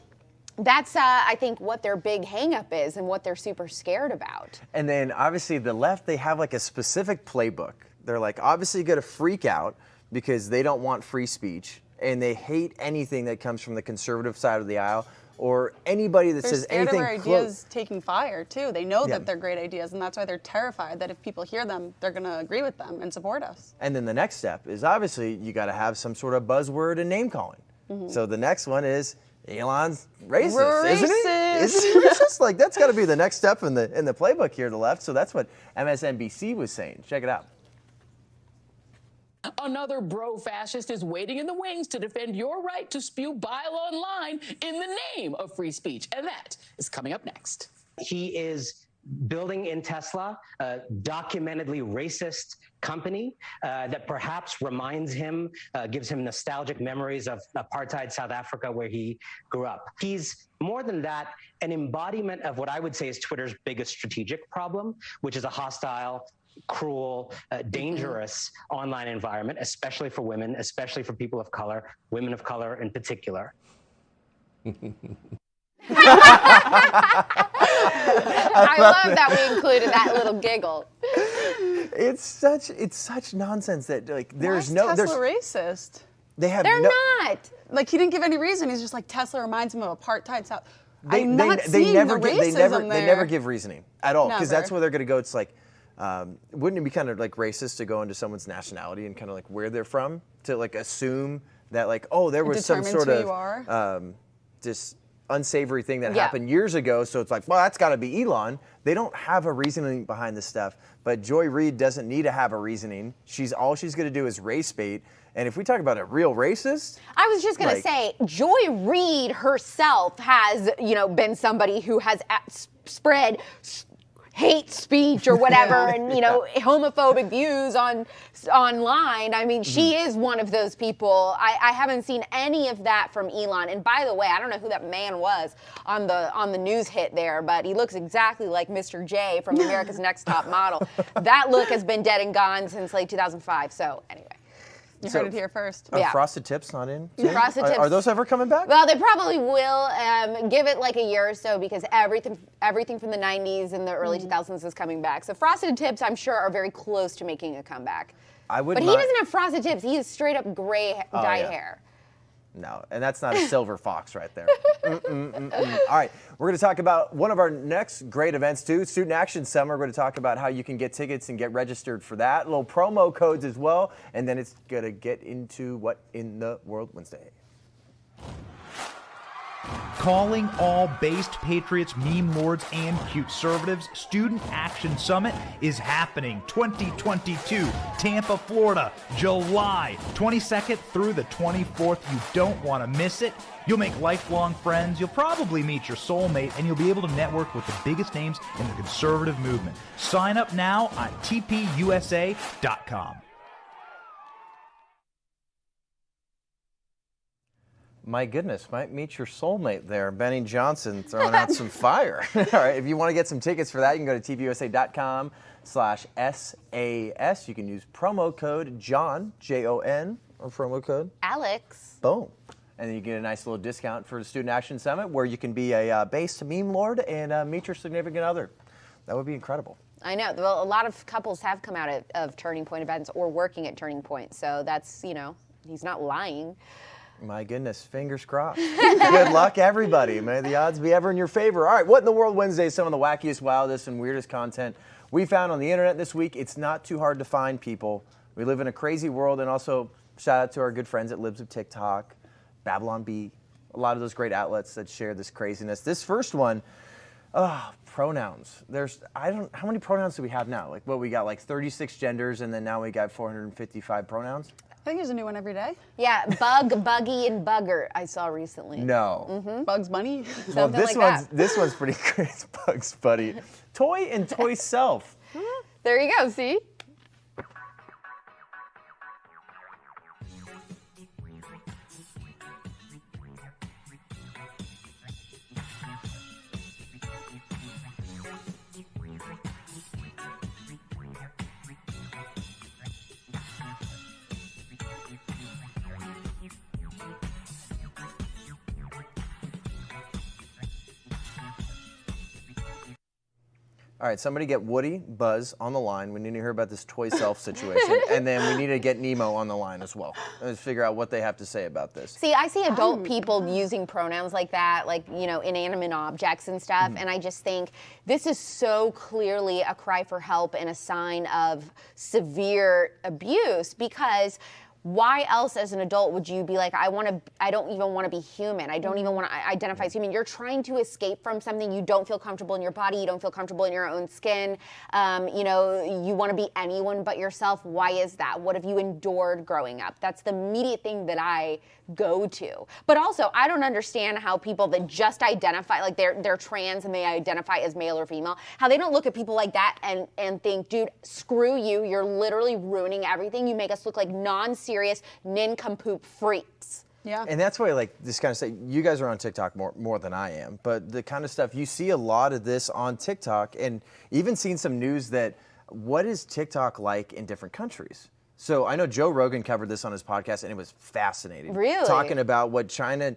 that's, I think, what their big hang-up is and what they're super scared about. And then, obviously, the left, they have, like, a specific playbook. They're, like, obviously going to freak out because they don't want free speech, and they hate anything that comes from the conservative side of the aisle or anybody that says anything close. They're scared of their ideas taking fire, too. They know that they're great ideas, and that's why they're terrified that if people hear them, they're going to agree with them and support us. And then the next step is, obviously, you got to have some sort of buzzword and name-calling. So the next one is Elon's racist, isn't he? Isn't he racist? Like, that's got to be the next step in the playbook here to the left. So that's what MSNBC was saying. Check it out. Another bro-fascist is waiting in the wings to defend your right to spew bile online in the name of free speech. And that is coming up next. He is building in Tesla, a documentedly racist company that perhaps reminds him, gives him nostalgic memories of apartheid South Africa where he grew up. He's more than that, an embodiment of what I would say is Twitter's biggest strategic problem, which is a hostile, cruel, dangerous online environment, especially for women, especially for people of color, women of color in particular. I love that we included that little giggle. It's such nonsense that like there's Why is Tesla racist? They're not. Like he didn't give any reason. He's just like Tesla reminds him of apartheid South. They never give reasoning at all because that's where they're going to go. It's like, wouldn't it be kind of like racist to go into someone's nationality and kind of like where they're from to like assume that like, oh, there was some sort of just unsavory thing that happened years ago, so it's like, well, that's got to be Elon. They don't have a reasoning behind this stuff, but Joy Reid doesn't need to have a reasoning. All she's going to do is race bait, and if we talk about a real racist, I was just going to say, Joy Reid herself has, been somebody who has spread hate speech or whatever, and homophobic views online. I mean, she is one of those people. I haven't seen any of that from Elon. And by the way, I don't know who that man was on the news hit there, but he looks exactly like Mr. J from America's Next Top Model. That look has been dead and gone since late 2005. So anyway. You heard it here first. Frosted Tips not in? Frosted Tips. Are those ever coming back? Well, they probably will. Give it like a year or so because everything from the 90s and the early 2000s is coming back. So Frosted Tips, I'm sure, are very close to making a comeback. But he doesn't have frosted tips. He has straight up gray dyed hair. No, and that's not a silver fox right there. All right, we're going to talk about one of our next great events too, Student Action Summer. We're going to talk about how you can get tickets and get registered for that. Little promo codes as well, and then it's going to get into What in the World Wednesday. Calling all based patriots, meme lords, and conservatives, Student Action Summit is happening 2022, Tampa, Florida, July 22nd through the 24th. You don't want to miss it. You'll make lifelong friends, you'll probably meet your soulmate, and you'll be able to network with the biggest names in the conservative movement. Sign up now on TPUSA.com. My goodness, might meet your soulmate there. Benny Johnson throwing out some fire. All right, if you want to get some tickets for that, you can go to TPUSA.com/SAS. You can use promo code JOHN, J-O-N, or promo code Alex. Boom. And then you get a nice little discount for the Student Action Summit where you can be a based meme lord and meet your significant other. That would be incredible. I know. Well, a lot of couples have come out of Turning Point events or working at Turning Point. So that's, he's not lying. My goodness, fingers crossed. Good luck, everybody. May the odds be ever in your favor. All right, What in the World Wednesday is some of the wackiest, wildest, and weirdest content we found on the internet this week. It's not too hard to find, people. We live in a crazy world, and also shout out to our good friends at Libs of TikTok, Babylon Bee, a lot of those great outlets that share this craziness. This first one, pronouns. How many pronouns do we have now? Like, we got like 36 genders, and then now we got 455 pronouns? I think there's a new one every day. Yeah, bug, buggy, and bugger I saw recently. No. Mm-hmm. Bugs Bunny? Well, this one's pretty great. It's Bugs Bunny. Toy and Toy Self. There you go, see? All right, somebody get Woody, Buzz on the line. We need to hear about this Toy Self situation. And then we need to get Nemo on the line as well. Let's figure out what they have to say about this. See, I see adult people using pronouns like that, like, inanimate objects and stuff. And I just think this is so clearly a cry for help and a sign of severe abuse because why else as an adult would you be like, I don't even want to be human. I don't even want to identify as human. You're trying to escape from something. You don't feel comfortable in your body. You don't feel comfortable in your own skin. You know, you want to be anyone but yourself. Why is that? What have you endured growing up? That's the immediate thing that I go to. But also, I don't understand how people that just identify, like they're trans and they identify as male or female, how they don't look at people like that and think, dude, screw you. You're literally ruining everything. You make us look like non-serious nincompoop freaks. Yeah. And that's why, like, this kind of stuff, you guys are on TikTok more than I am, but the kind of stuff, you see a lot of this on TikTok, and even seen some news that what is TikTok like in different countries? So I know Joe Rogan covered this on his podcast, and it was fascinating. Really? Talking about what China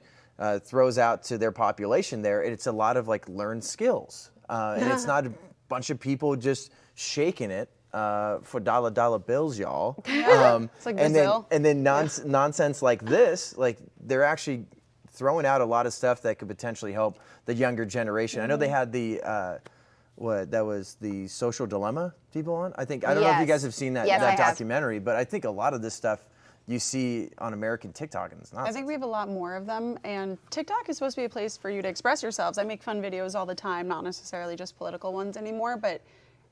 throws out to their population there, and it's a lot of, like, learned skills. And it's not a bunch of people just shaking it for dollar bills, y'all. It's like Brazil. And then nonsense like this, like they're actually throwing out a lot of stuff that could potentially help the younger generation. I know they had the that was the Social Dilemma people on. I don't know if you guys have seen that documentary, but I think a lot of this stuff you see on American TikTok, and it's nonsense. I think we have a lot more of them, and TikTok is supposed to be a place for you to express yourselves. I make fun videos all the time, not necessarily just political ones anymore, but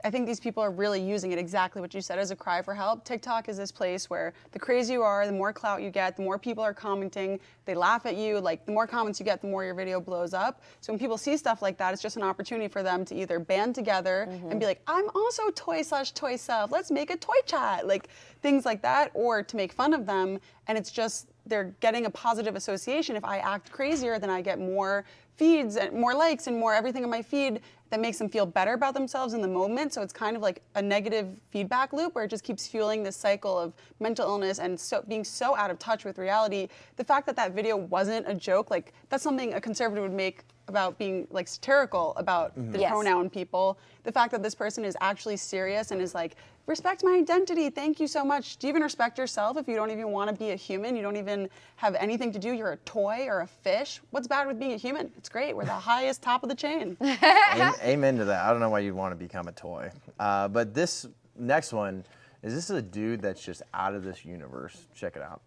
I think these people are really using it exactly what you said as a cry for help. TikTok is this place where the crazier you are, the more clout you get, the more people are commenting, they laugh at you, like the more comments you get, the more your video blows up. So when people see stuff like that, it's just an opportunity for them to either band together and be like, I'm also toy/toy self, let's make a toy chat, like things like that, or to make fun of them, and it's just, they're getting a positive association. If I act crazier, then I get more feeds and more likes and more everything on my feed that makes them feel better about themselves in the moment. So it's kind of like a negative feedback loop where it just keeps fueling this cycle of mental illness and being so out of touch with reality. The fact that that video wasn't a joke, like that's something a conservative would make about being like satirical about the pronoun people. The fact that this person is actually serious and is like, respect my identity, thank you so much. Do you even respect yourself if you don't even want to be a human? You don't even have anything to do, you're a toy or a fish? What's bad with being a human? It's great, we're the highest top of the chain. Amen to that. I don't know why you'd want to become a toy. But this next one, this is a dude that's just out of this universe. Check it out.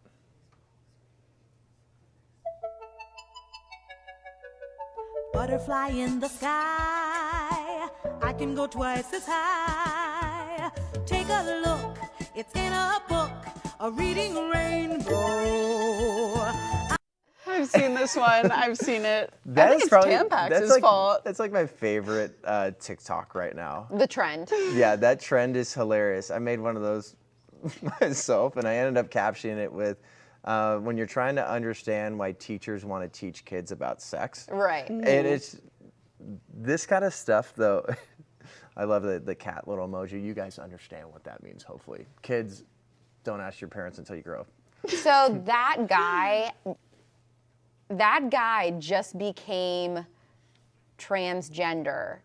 Butterfly in the sky, I can go twice as high. Take a look, it's in a book, a reading rainbow. I've seen this one, I've seen it. That I think is it's probably, Tampax's fault. That's like my favorite TikTok right now. The trend. Yeah, that trend is hilarious. I made one of those myself, and I ended up captioning it with, when you're trying to understand why teachers want to teach kids about sex. Right. And it's this kind of stuff, though. I love the cat little emoji. You guys understand what that means, hopefully. Kids, don't ask your parents until you grow up. So that guy just became transgender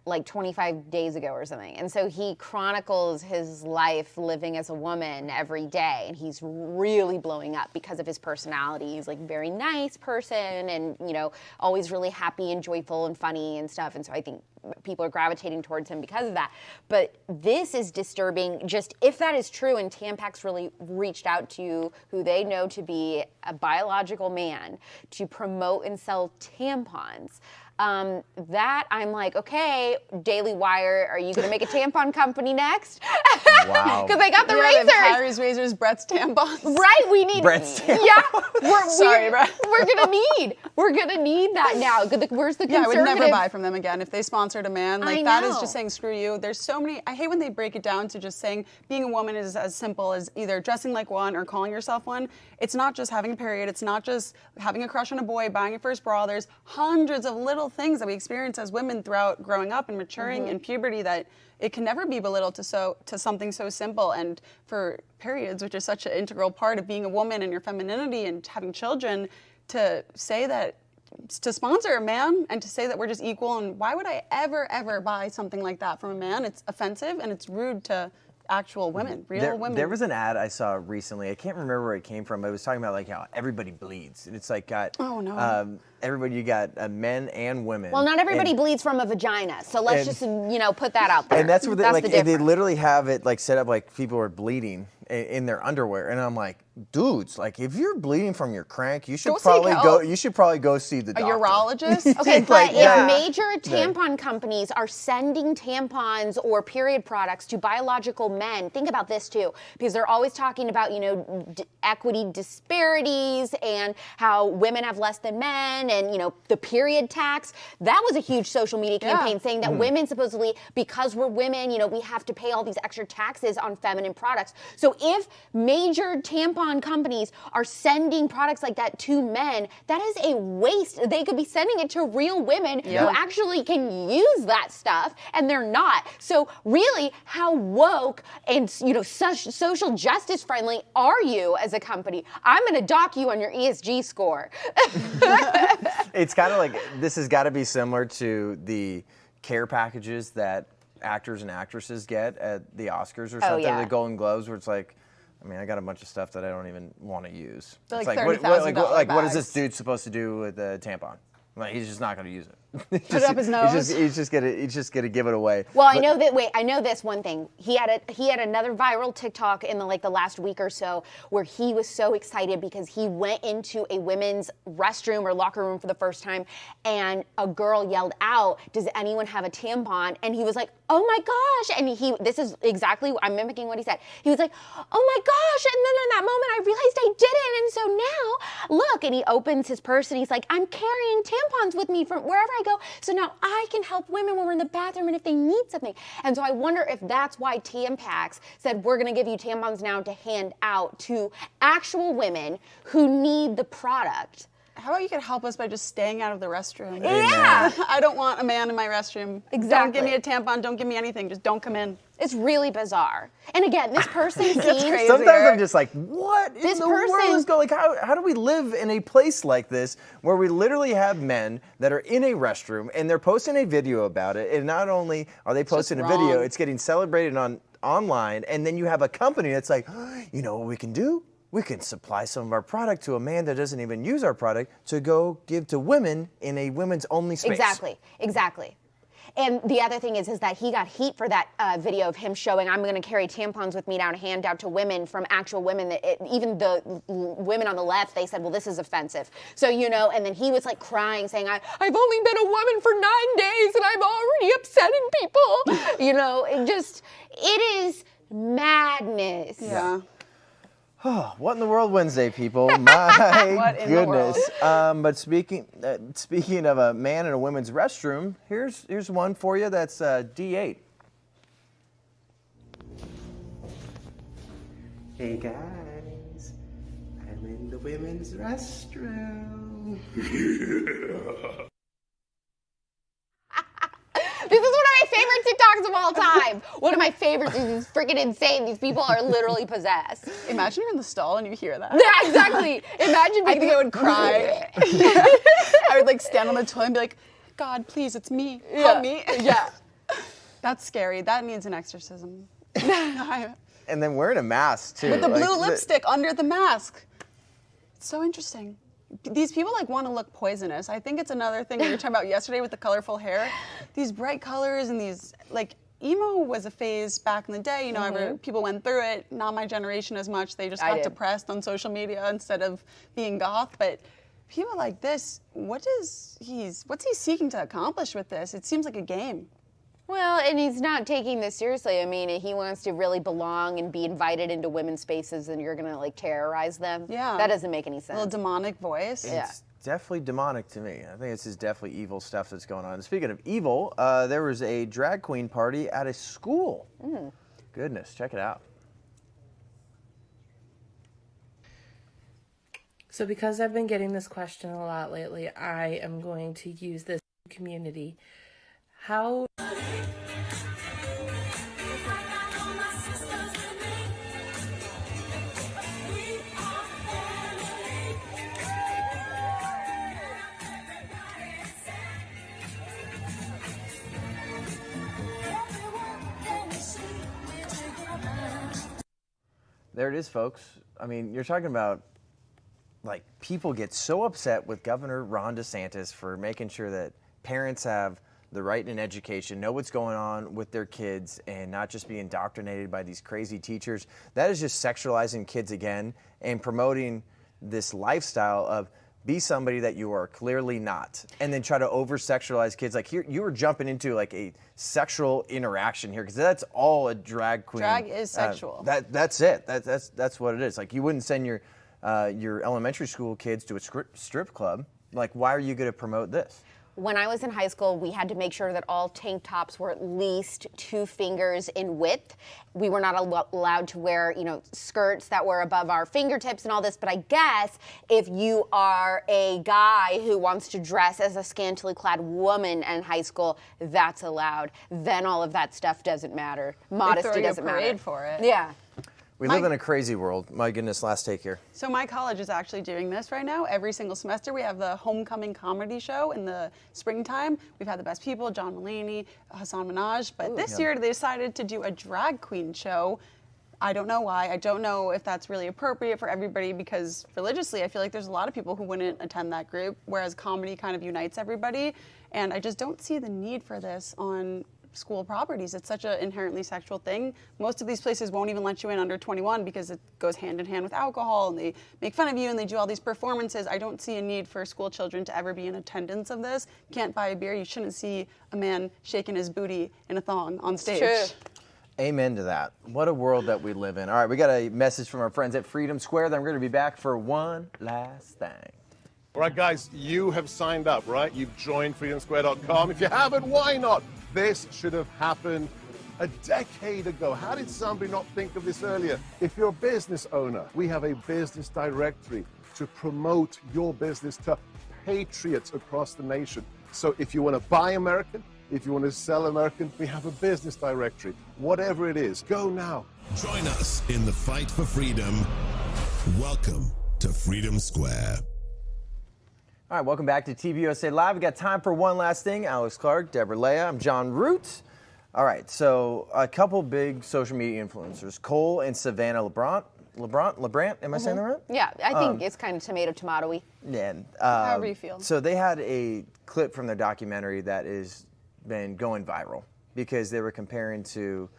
like 25 days ago or something. And so he chronicles his life living as a woman every day, and he's really blowing up because of his personality. He's like a very nice person and, you know, always really happy and joyful and funny and stuff. And so I think people are gravitating towards him because of that. But this is disturbing, just if that is true and Tampax really reached out to who they know to be a biological man to promote and sell tampons. That I'm like, okay, Daily Wire, are you going to make a tampon company next? Wow. Because they got the razors. Harry's razors, Brett's tampons. Right, we need. Brett's tampons. Yeah, Sorry, Brett. We're gonna need that now. Where's the conservative? Yeah, I would never buy from them again if they sponsored a man. Like I that is know. just saying screw you. There's so many. I hate when they break it down to just saying being a woman is as simple as either dressing like one or calling yourself one. It's not just having a period. It's not just having a crush on a boy, buying your first bra. There's hundreds of little things that we experience as women throughout growing up and maturing in puberty that it can never be belittled to something so simple. And for periods, which is such an integral part of being a woman and your femininity and having children, to say that, to sponsor a man and to say that we're just equal, and why would I ever buy something like that from a man? It's offensive and it's rude to actual women, real women. There was an ad I saw recently. I can't remember where it came from. But it was talking about like how everybody bleeds, and it's like got. Oh no. everybody, you got men and women. Well, not everybody bleeds from a vagina, so let's just, put that out there. And that's where they, like, the they difference. literally have it like set up like people are bleeding in their underwear, and I'm like, dudes, like if you're bleeding from your crank, you should probably go. You should probably go see the doctor. A urologist. Okay, but like, if major tampon companies are sending tampons or period products to biological men, think about this too, because they're always talking about, equity disparities and how women have less than men and, the period tax. That was a huge social media campaign saying that women supposedly, because we're women, we have to pay all these extra taxes on feminine products. So if major tampon companies are sending products like that to men, that is a waste. They could be sending it to real women who actually can use that stuff, and they're not. So really, how woke and social justice friendly are you as a company? I'm going to dock you on your ESG score. It's kind of like this has got to be similar to the care packages that actors and actresses get at the Oscars or something, the Golden Globes, where it's like, I got a bunch of stuff that I don't even want to use. They're it's like $30,000 bags. What is this dude supposed to do with a tampon? Like, he's just not going to use it. Put it up his nose. He's just gonna give it away. Well, I know that. Wait, I know this one thing. He had another viral TikTok in the last week or so where he was so excited because he went into a women's restroom or locker room for the first time, and a girl yelled out, "Does anyone have a tampon?" And he was like, "Oh my gosh!" And this is exactly, I'm mimicking what he said. He was like, "Oh my gosh!" And then in that moment, I realized I didn't. And so now, look, and he opens his purse and he's like, "I'm carrying tampons with me from wherever I go. So now I can help women when we're in the bathroom and if they need something." And so I wonder if that's why Tampax said, we're going to give you tampons now to hand out to actual women who need the product. How about you could help us by just staying out of the restroom? Yeah. I don't want a man in my restroom. Exactly. Don't give me a tampon. Don't give me anything. Just don't come in. It's really bizarre. And again, this person seems... Sometimes I'm just like, what in the world is going... Like, how do we live in a place like this where we literally have men that are in a restroom and they're posting a video about it, and not only are they posting a video, it's getting celebrated online, and then you have a company that's like, you know what we can do? We can supply some of our product to a man that doesn't even use our product to go give to women in a women's only space. Exactly. And the other thing is that he got heat for that video of him showing, I'm going to carry tampons with me now to hand out to women from actual women. Even the women on the left, they said, well, this is offensive. So, and then he was like crying, saying, I've only been a woman for 9 days and I'm already upsetting people. It is madness. Yeah. What in the world Wednesday, people? My What in goodness. the world? But speaking of a man in a women's restroom, here's one for you that's D8. Hey guys, I'm in the women's restroom. This is one of my favorite TikToks of all time. One of my favorites is freaking insane. These people are literally possessed. Imagine you're in the stall and you hear that. Yeah, exactly. Imagine. I think I would cry. I would stand on the toilet and be like, God, please, it's me. Help me. Yeah. That's scary. That needs an exorcism. And then wearing a mask too. With the blue lipstick under the mask. It's so interesting. These people want to look poisonous. I think it's another thing we were talking about yesterday with the colorful hair. These bright colors and these, emo was a phase back in the day. People went through it. Not my generation as much. They just got depressed on social media instead of being goth. But people like this, what's he seeking to accomplish with this? It seems like a game. Well, and he's not taking this seriously. I mean, he wants to really belong and be invited into women's spaces, and you're going to terrorize them. Yeah. That doesn't make any sense. A little demonic voice. It's definitely demonic to me. I think this is definitely evil stuff that's going on. Speaking of evil, there was a drag queen party at a school. Goodness, check it out. So because I've been getting this question a lot lately, I am going to use this community. How... There it is, folks. I mean, you're talking about like people get so upset with Governor Ron DeSantis for making sure that parents have the right in education, know what's going on with their kids, and not just be indoctrinated by these crazy teachers. That is just sexualizing kids again and promoting this lifestyle of be somebody that you are clearly not, and then try to over-sexualize kids. Like here, you were jumping into like a sexual interaction here, because that's all a drag queen. Drag is sexual. That's it. That's what it is. Like you wouldn't send your elementary school kids to a strip club. Like, why are you going to promote this? When I was in high school, we had to make sure that all tank tops were at least 2 fingers in width. We were not allowed to wear, skirts that were above our fingertips and all this. But I guess if you are a guy who wants to dress as a scantily clad woman in high school, that's allowed. Then all of that stuff doesn't matter. Modesty doesn't matter. They throw you a parade for it. Yeah. We live in a crazy world. My goodness, last take here. So my college is actually doing this right now. Every single semester, we have the homecoming comedy show in the springtime. We've had the best people, John Mulaney, Hassan Minaj. But this year, they decided to do a drag queen show. I don't know why. I don't know if that's really appropriate for everybody, because religiously, I feel like there's a lot of people who wouldn't attend that group, whereas comedy kind of unites everybody. And I just don't see the need for this on school properties. It's such an inherently sexual thing. Most of these places won't even let you in under 21 because it goes hand in hand with alcohol, and they make fun of you and they do all these performances. I don't see a need for school children to ever be in attendance of this. You can't buy a beer. You shouldn't see a man shaking his booty in a thong on stage. True. Amen to that. What a world that we live in. All right, we got a message from our friends at Freedom Square. Then we're going to be back for one last thing. All right, guys, you have signed up, right? You've joined freedomsquare.com. If you haven't, why not? This should have happened a decade ago. How did somebody not think of this earlier? If you're a business owner, we have a business directory to promote your business to patriots across the nation. So if you want to buy American, if you want to sell American, we have a business directory. Whatever it is, go now. Join us in the fight for freedom. Welcome to Freedom Square. All right, welcome back to TPUSA Live. We got time for one last thing. Alex Clark, Debra Lea, I'm John Root. All right, so a couple big social media influencers, Cole and Savannah LaBrant, am I saying that right? Yeah, I think it's kind of tomato-y. Yeah. However you feel. So they had a clip from their documentary that has been going viral because they were comparing to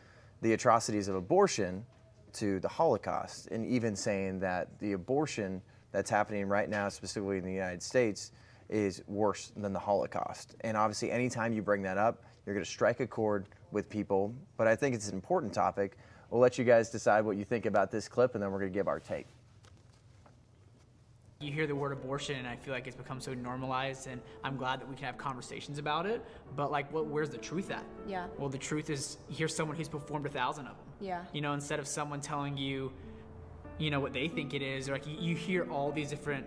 the atrocities of abortion to the Holocaust, and even saying that the abortion that's happening right now, specifically in the United States, is worse than the Holocaust. And obviously, anytime you bring that up, you're going to strike a chord with people. But I think it's an important topic. We'll let you guys decide what you think about this clip, and then we're going to give our take. You hear the word abortion, and I feel like it's become so normalized, and I'm glad that we can have conversations about it. But like, where's the truth at? Yeah. Well, the truth is, here's someone who's performed 1,000 of them. Yeah. Instead of someone telling you, what they think it is, or like you hear all these different,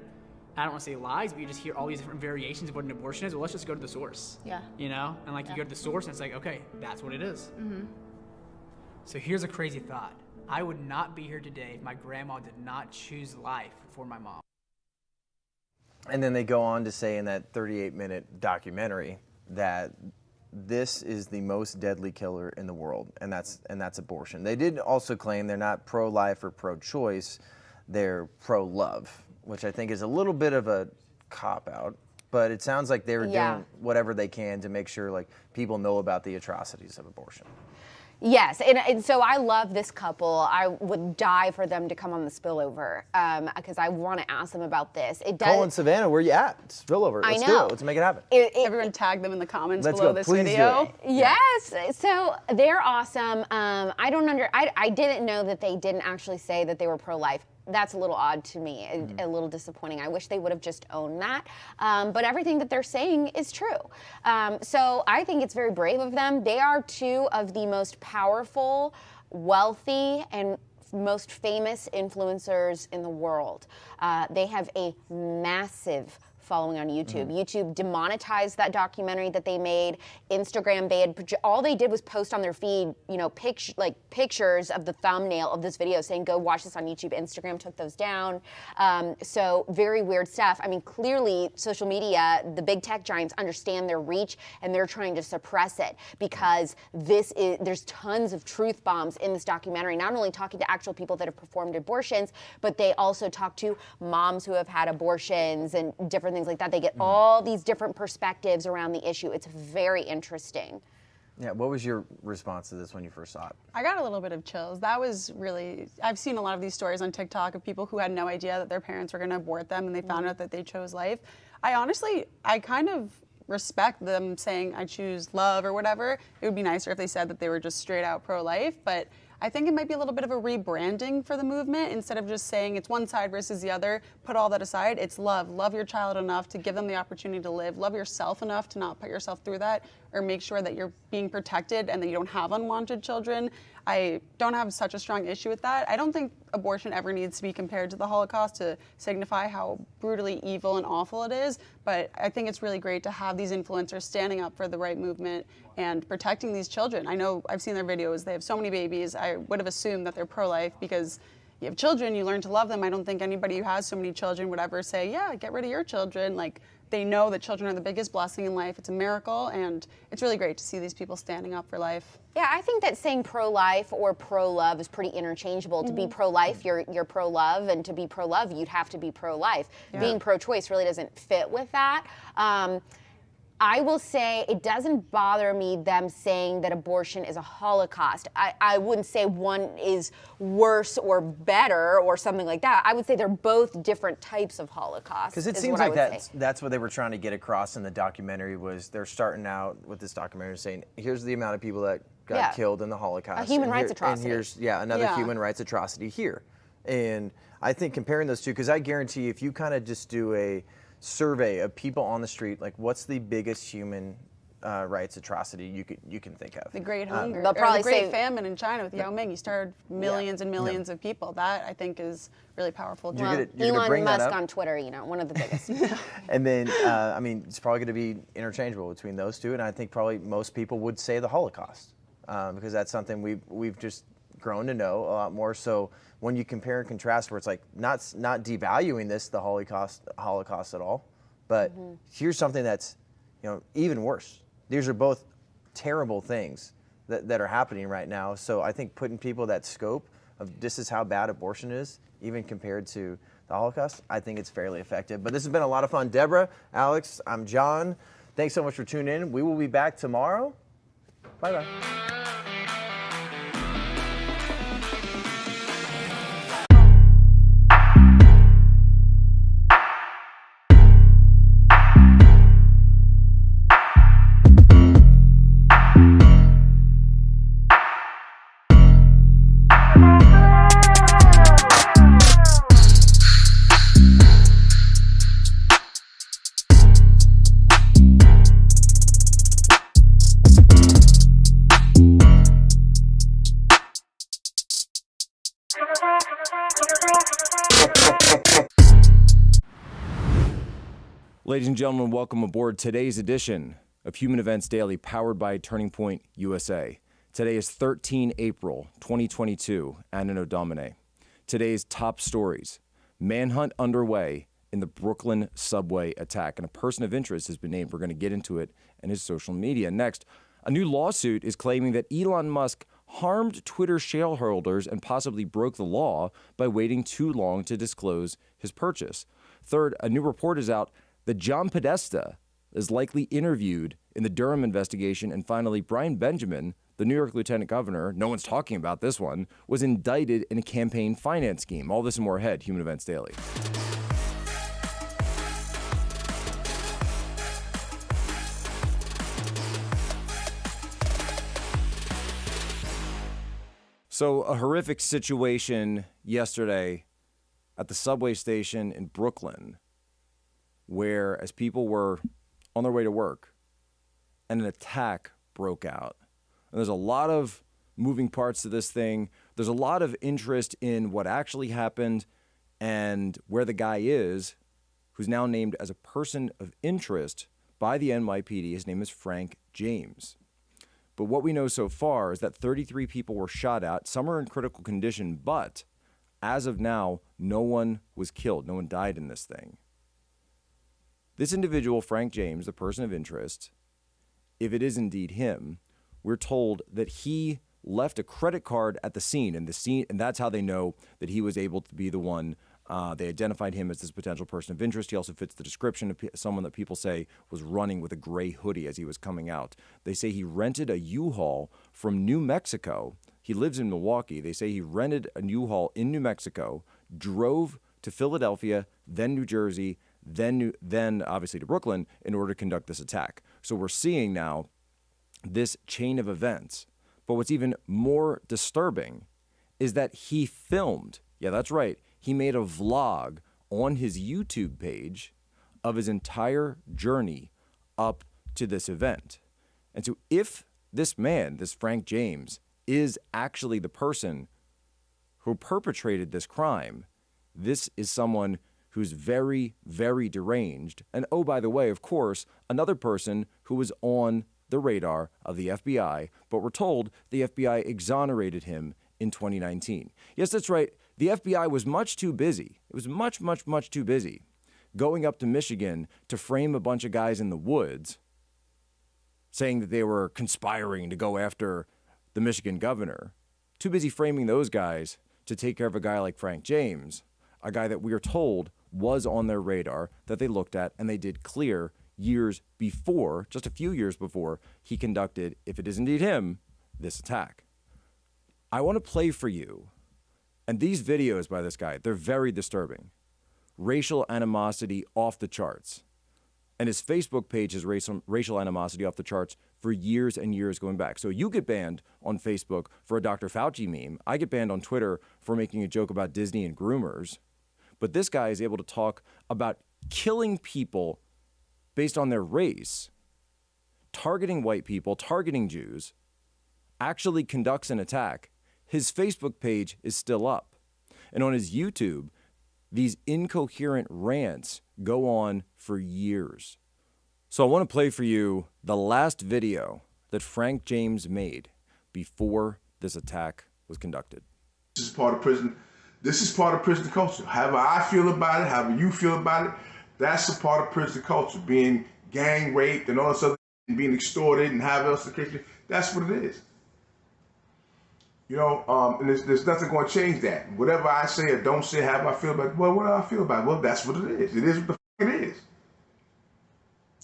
I don't want to say lies, but you just hear all these different variations of what an abortion is. Well, let's just go to the source. Yeah. And like you go to the source and it's like, okay, that's what it is. Mm-hmm. So here's a crazy thought. I would not be here today if my grandma did not choose life for my mom. And then they go on to say in that 38-minute documentary that this is the most deadly killer in the world, and that's abortion. They did also claim they're not pro-life or pro-choice, they're pro-love, which I think is a little bit of a cop-out, but it sounds like they were doing whatever they can to make sure like people know about the atrocities of abortion. Yes, and so I love this couple. I would die for them to come on the spillover because I want to ask them about this. It does. Cole and Savannah, where you at? Spillover. Let's do it. Let's make it happen. Everyone tag them in the comments below this video. Yes, so they're awesome. I didn't know that they didn't actually say that they were pro-life. That's a little odd to me, a little disappointing. I wish they would have just owned that. But everything that they're saying is true. So I think it's very brave of them. They are two of the most powerful, wealthy, and most famous influencers in the world. They have a massive following on YouTube. YouTube demonetized that documentary that they made. Instagram banned. All they did was post on their feed, you know, pictures of the thumbnail of this video saying, go watch this on YouTube. Instagram took those down. So very weird stuff. I mean, clearly social media, the big tech giants understand their reach and they're trying to suppress it because there's tons of truth bombs in this documentary, not only talking to actual people that have performed abortions, but they also talk to moms who have had abortions and different things like that. They get all these different perspectives around the issue. It's very interesting. Yeah, what was your response to this when you first saw it? I got a little bit of chills. That was really, I've seen a lot of these stories on TikTok of people who had no idea that their parents were going to abort them and they found out that they chose life. I kind of respect them saying I choose love or whatever. It would be nicer if they said that they were just straight out pro-life, but I think it might be a little bit of a rebranding for the movement. Instead of just saying it's one side versus the other, put all that aside. It's love. Love your child enough to give them the opportunity to live. Love yourself enough to not put yourself through that, or make sure that you're being protected and that you don't have unwanted children. I don't have such a strong issue with that. I don't think abortion ever needs to be compared to the Holocaust to signify how brutally evil and awful it is, but I think it's really great to have these influencers standing up for the right movement and protecting these children. I know I've seen their videos. They have so many babies. I would have assumed that they're pro-life because you have children, you learn to love them. I don't think anybody who has so many children would ever say, yeah, get rid of your children. Like, they know that children are the biggest blessing in life. It's a miracle, and it's really great to see these people standing up for life. Yeah, I think that saying pro-life or pro-love is pretty interchangeable. To be pro-life, you're pro-love, and to be pro-love, you'd have to be pro-life. Yeah. Being pro-choice really doesn't fit with that. I will say it doesn't bother me them saying that abortion is a Holocaust. I wouldn't say one is worse or better or something like that. I would say they're both different types of Holocaust. Because it seems like that's what they were trying to get across in the documentary. Was they're starting out with this documentary saying, here's the amount of people that got killed in the Holocaust. A human rights atrocity. And here's another human rights atrocity here. And I think comparing those two, because I guarantee if you kind of just do a survey of people on the street, like what's the biggest human rights atrocity you can think of? The Great Hunger. They'll probably the Great say Famine in China with Yao Ming. You started millions and millions of people. That, I think, is really powerful. Well, Elon Musk on Twitter, one of the biggest. And then, I mean, it's probably going to be interchangeable between those two, and I think probably most people would say the Holocaust, because that's something we've just grown to know a lot more. So when you compare and contrast, where it's like not devaluing the Holocaust at all, but here's something that's even worse. These are both terrible things that are happening right now. So I think putting people that scope of this is how bad abortion is, even compared to the Holocaust, I think it's fairly effective. But this has been a lot of fun. Debra, Alex, I'm John. Thanks so much for tuning in. We will be back tomorrow. Bye-bye. Ladies and gentlemen, welcome aboard today's edition of Human Events Daily, powered by Turning Point USA. Today is 13 April 2022, Anno Domini. Today's top stories: manhunt underway in the Brooklyn subway attack, and a person of interest has been named. We're going to get into it in his social media. Next, a new lawsuit is claiming that Elon Musk harmed Twitter shareholders and possibly broke the law by waiting too long to disclose his purchase. Third, a new report is out that John Podesta is likely interviewed in the Durham investigation. And finally, Brian Benjamin, the New York lieutenant governor, no one's talking about this one, was indicted in a campaign finance scheme. All this and more ahead, Human Events Daily. So a horrific situation yesterday at the subway station in Brooklyn, where as people were on their way to work and an attack broke out. And there's a lot of moving parts to this thing. There's a lot of interest in what actually happened and where the guy is who's now named as a person of interest by the NYPD. His name is Frank James. But what we know so far is that 33 people were shot at. Some are in critical condition, but as of now, no one was killed. No one died in this thing. This individual, Frank James, the person of interest, if it is indeed him, we're told that he left a credit card at the scene, and that's how they know that he was able to be the one. They identified him as this potential person of interest. He also fits the description of someone that people say was running with a gray hoodie as he was coming out. They say he rented a U-Haul from New Mexico. He lives in Milwaukee. They say he rented a U-Haul in New Mexico, drove to Philadelphia, then New Jersey, then obviously to Brooklyn in order to conduct this attack. So we're seeing now this chain of events. But what's even more disturbing is that he filmed, yeah, that's right, he made a vlog on his YouTube page of his entire journey up to this event. And so if this man, this Frank James, is actually the person who perpetrated this crime, this is someone who's very, very deranged. And oh, by the way, of course, another person who was on the radar of the FBI, but we're told the FBI exonerated him in 2019. Yes, that's right. The FBI was much too busy. It was much, much, much too busy going up to Michigan to frame a bunch of guys in the woods saying that they were conspiring to go after the Michigan governor. Too busy framing those guys to take care of a guy like Frank James, a guy that we are told was on their radar, that they looked at and they did clear years before, just a few years before, he conducted, if it is indeed him, this attack. I want to play for you, and these videos by this guy, they're very disturbing. Racial animosity off the charts. And his Facebook page has racial animosity off the charts for years and years going back. So you get banned on Facebook for a Dr. Fauci meme. I get banned on Twitter for making a joke about Disney and groomers. But this guy is able to talk about killing people based on their race, targeting white people, targeting Jews, actually conducts an attack. His Facebook page is still up. And on his YouTube, these incoherent rants go on for years. So I want to play for you the last video that Frank James made before this attack was conducted. This is part of prison. This is part of prison culture. However I feel about it, however you feel about it, that's a part of prison culture. Being gang raped and all this other, and being extorted and however else the case, that's what it is. You know, and there's nothing going to change that. Whatever I say or don't say, however I feel about it, well, what do I feel about it? Well, that's what it is. It is what the fuck it is.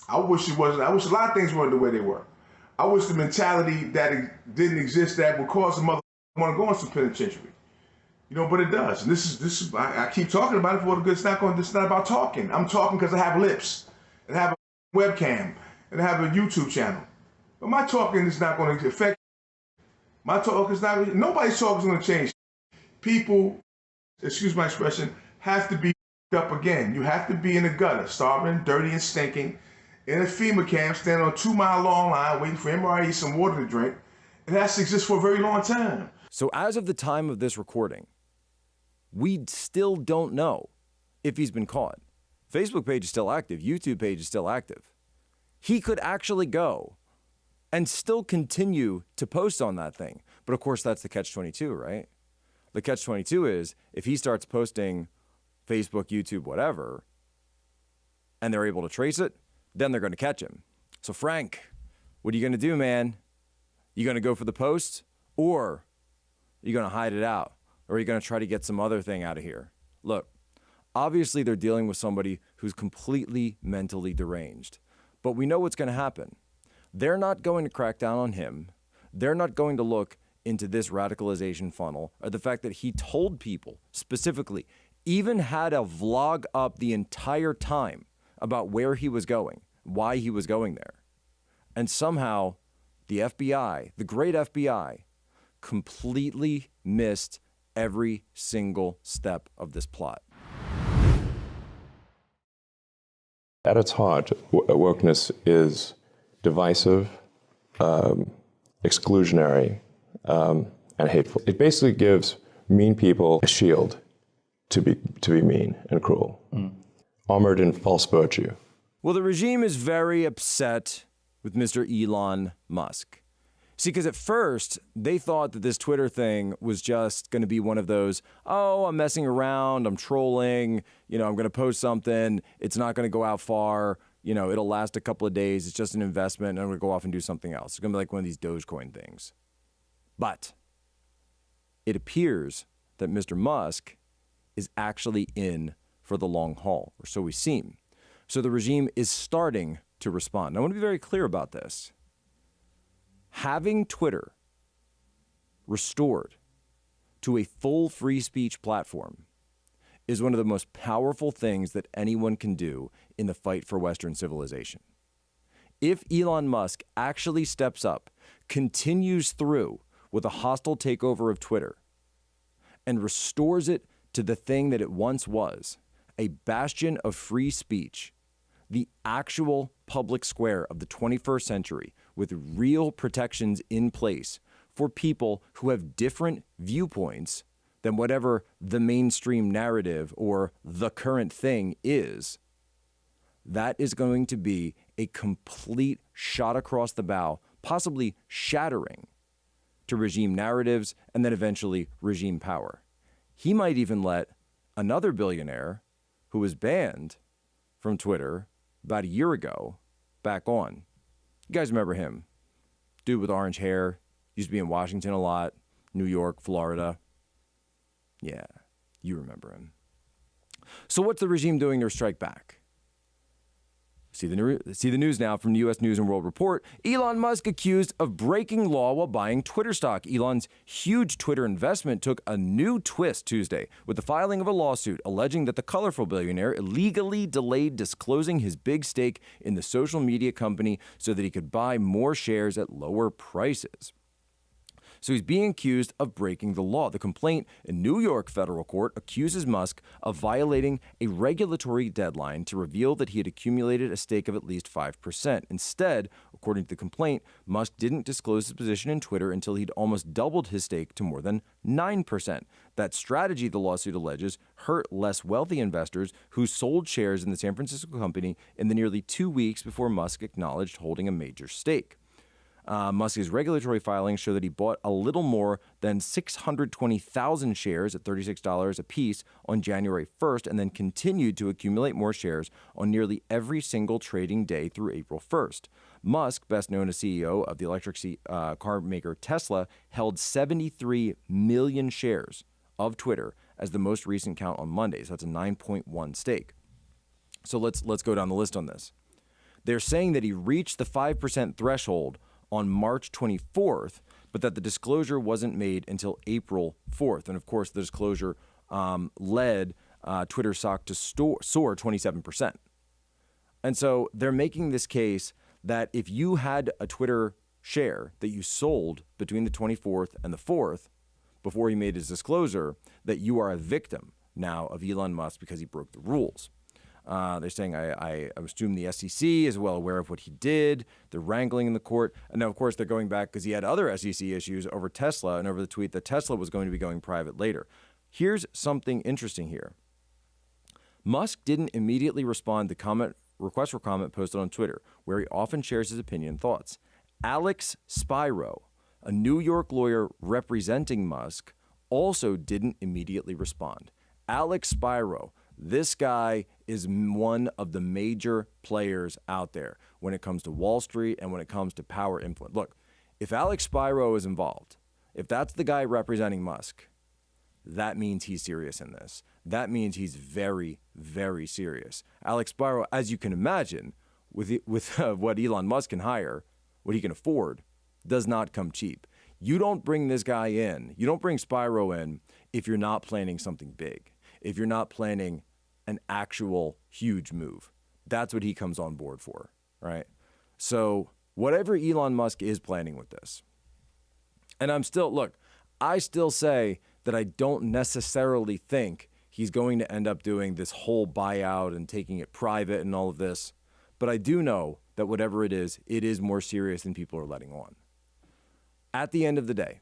I wish it wasn't. I wish a lot of things weren't the way they were. I wish the mentality that didn't exist that would cause a mother want to go in some penitentiary. You know, but it does. And this is. I keep talking about it for the good. It's not about talking. I'm talking because I have lips and I have a webcam and I have a YouTube channel. But my talking is not going to affect. My talk is not. Nobody's talk is going to change. People, excuse my expression, have to be up again. You have to be in the gutter, starving, dirty, and stinking, in a FEMA camp, standing on a 2-mile long line, waiting for MRE some water to drink. It has to exist for a very long time. So as of the time of this recording, we still don't know if he's been caught. Facebook page is still active. YouTube page is still active. He could actually go and still continue to post on that thing. But of course, that's the catch-22, right? The catch-22 is if he starts posting Facebook, YouTube, whatever, and they're able to trace it, then they're going to catch him. So Frank, what are you going to do, man? You going to go for the post, or are you going to hide it out? Or are you going to try to get some other thing out of here? Look, obviously they're dealing with somebody who's completely mentally deranged. But we know what's going to happen. They're not going to crack down on him. They're not going to look into this radicalization funnel or the fact that he told people specifically, even had a vlog up the entire time about where he was going, why he was going there. And somehow the FBI, the great FBI, completely missed every single step of this plot. At its heart, wokeness is divisive, exclusionary, and hateful. It basically gives mean people a shield to be mean and cruel. armored in false virtue. Well, the regime is very upset with Mr. Elon Musk. See, because at first they thought that this Twitter thing was just going to be one of those, oh, I'm messing around, I'm trolling, I'm going to post something, it's not going to go out far, it'll last a couple of days, it's just an investment, and I'm going to go off and do something else. It's going to be like one of these Dogecoin things. But it appears that Mr. Musk is actually in for the long haul, or so we seem. So the regime is starting to respond. Now, I want to be very clear about this. Having Twitter restored to a full free speech platform is one of the most powerful things that anyone can do in the fight for Western civilization. If Elon Musk actually steps up, continues through with a hostile takeover of Twitter, and restores it to the thing that it once was, a bastion of free speech, the actual public square of the 21st century, with real protections in place for people who have different viewpoints than whatever the mainstream narrative or the current thing is, that is going to be a complete shot across the bow, possibly shattering to regime narratives and then eventually regime power. He might even let another billionaire who was banned from Twitter about a year ago back on. You guys remember him? Dude with orange hair, used to be in Washington a lot, New York, Florida. Yeah, you remember him. So what's the regime doing to strike back? See the news now from the U.S. News and World Report. Elon Musk accused of breaking law while buying Twitter stock. Elon's huge Twitter investment took a new twist Tuesday with the filing of a lawsuit alleging that the colorful billionaire illegally delayed disclosing his big stake in the social media company so that he could buy more shares at lower prices. So he's being accused of breaking the law. The complaint in New York federal court accuses Musk of violating a regulatory deadline to reveal that he had accumulated a stake of at least 5%. Instead, according to the complaint, Musk didn't disclose his position in Twitter until he'd almost doubled his stake to more than 9%. That strategy, the lawsuit alleges, hurt less wealthy investors who sold shares in the San Francisco company in the nearly 2 weeks before Musk acknowledged holding a major stake. Musk's regulatory filings show that he bought a little more than 620,000 shares at $36 a piece on January 1st and then continued to accumulate more shares on nearly every single trading day through April 1st. Musk, best known as CEO of the electric car maker Tesla, held 73 million shares of Twitter as the most recent count on Monday. So that's a 9.1 stake. So let's go down the list on this. They're saying that he reached the 5% threshold on March 24th, but that the disclosure wasn't made until April 4th. And of course, the disclosure led Twitter stock to soar 27%. And so they're making this case that if you had a Twitter share that you sold between the 24th and the 4th, before he made his disclosure, that you are a victim now of Elon Musk because he broke the rules. They're saying I assume the SEC is well aware of what he did. They're wrangling in the court. And now, of course, they're going back because he had other SEC issues over Tesla and over the tweet that Tesla was going to be going private later. Here's something interesting here. Musk didn't immediately respond to request for comment posted on Twitter, where he often shares his opinion and thoughts. Alex Spiro, a New York lawyer representing Musk, also didn't immediately respond. Alex Spiro, this guy is one of the major players out there when it comes to Wall Street and when it comes to power influence. Look, if Alex Spiro is involved, if that's the guy representing Musk, that means he's serious in this. That means he's very, very serious. Alex Spiro, as you can imagine, with what Elon Musk can hire, what he can afford, does not come cheap. You don't bring this guy in, you don't bring Spiro in if you're not planning something big, if you're not planning an actual huge move. That's what he comes on board for, right? So whatever Elon Musk is planning with this, and I still say that I don't necessarily think he's going to end up doing this whole buyout and taking it private and all of this, but I do know that whatever it is more serious than people are letting on. At the end of the day,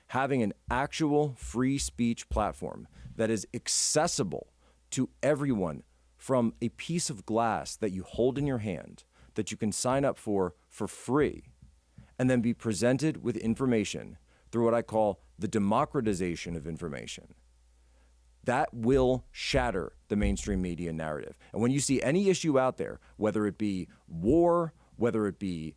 having an actual free speech platform that is accessible to everyone from a piece of glass that you hold in your hand that you can sign up for free, and then be presented with information through what I call the democratization of information, that will shatter the mainstream media narrative. And when you see any issue out there, whether it be war, whether it be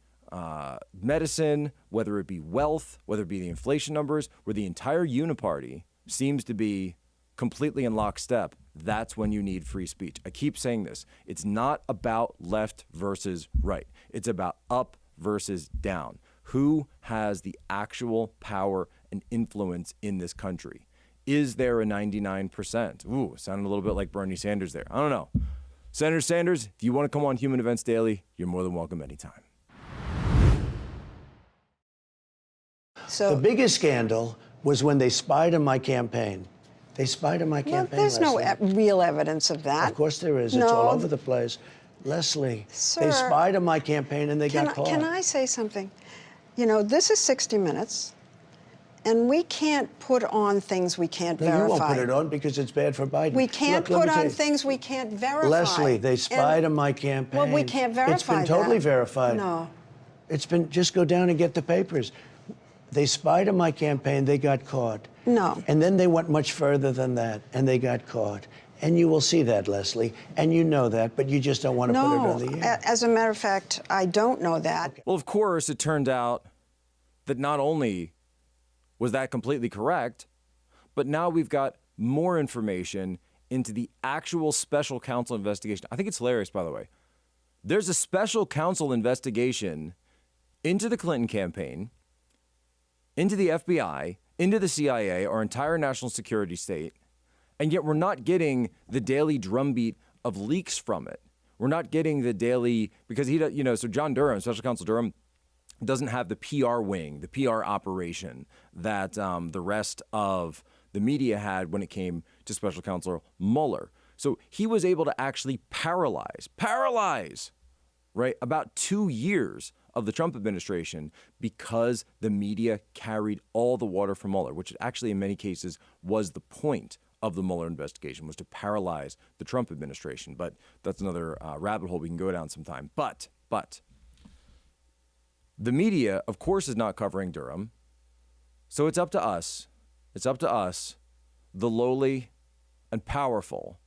medicine, whether it be wealth, whether it be the inflation numbers, where the entire uniparty seems to be completely in lockstep, that's when you need free speech. I keep saying this. It's not about left versus right. It's about up versus down. Who has the actual power and influence in this country? Is there a 99%? Ooh, sounded a little bit like Bernie Sanders there. I don't know. Senator Sanders, if you want to come on Human Events Daily, you're more than welcome anytime. So the biggest scandal was when they spied on my campaign. They spied on my campaign. There's no real evidence of that. Of course there is. No. It's all over the place. Leslie, Sir, they spied on my campaign and they got caught. Can I say something? You know, this is 60 Minutes, and we can't put on things we can't verify. You won't put it on because it's bad for Biden. We can't put on things we can't verify. Leslie, they spied on my campaign. Well, we can't verify It's been totally verified. No. It's been, just go down and get the papers. They spied on my campaign, they got caught. No. And then they went much further than that, and they got caught. And you will see that, Leslie, and you know that, but you just don't want to put it on the air. As a matter of fact, I don't know that. Well, of course, it turned out that not only was that completely correct, but now we've got more information into the actual special counsel investigation. I think it's hilarious, by the way. There's a special counsel investigation into the Clinton campaign, into the FBI, into the CIA, our entire national security state, and yet we're not getting the daily drumbeat of leaks from it. We're not getting the daily, because so John Durham, Special Counsel Durham, doesn't have the PR wing, the PR operation that the rest of the media had when it came to Special Counsel Mueller. So he was able to actually paralyze, right, about 2 years of the Trump administration because the media carried all the water from Mueller, which actually in many cases was the point of the Mueller investigation, was to paralyze the Trump administration. But that's another rabbit hole we can go down sometime. But the media, of course, is not covering Durham. So it's up to us. It's up to us, the lowly and powerful,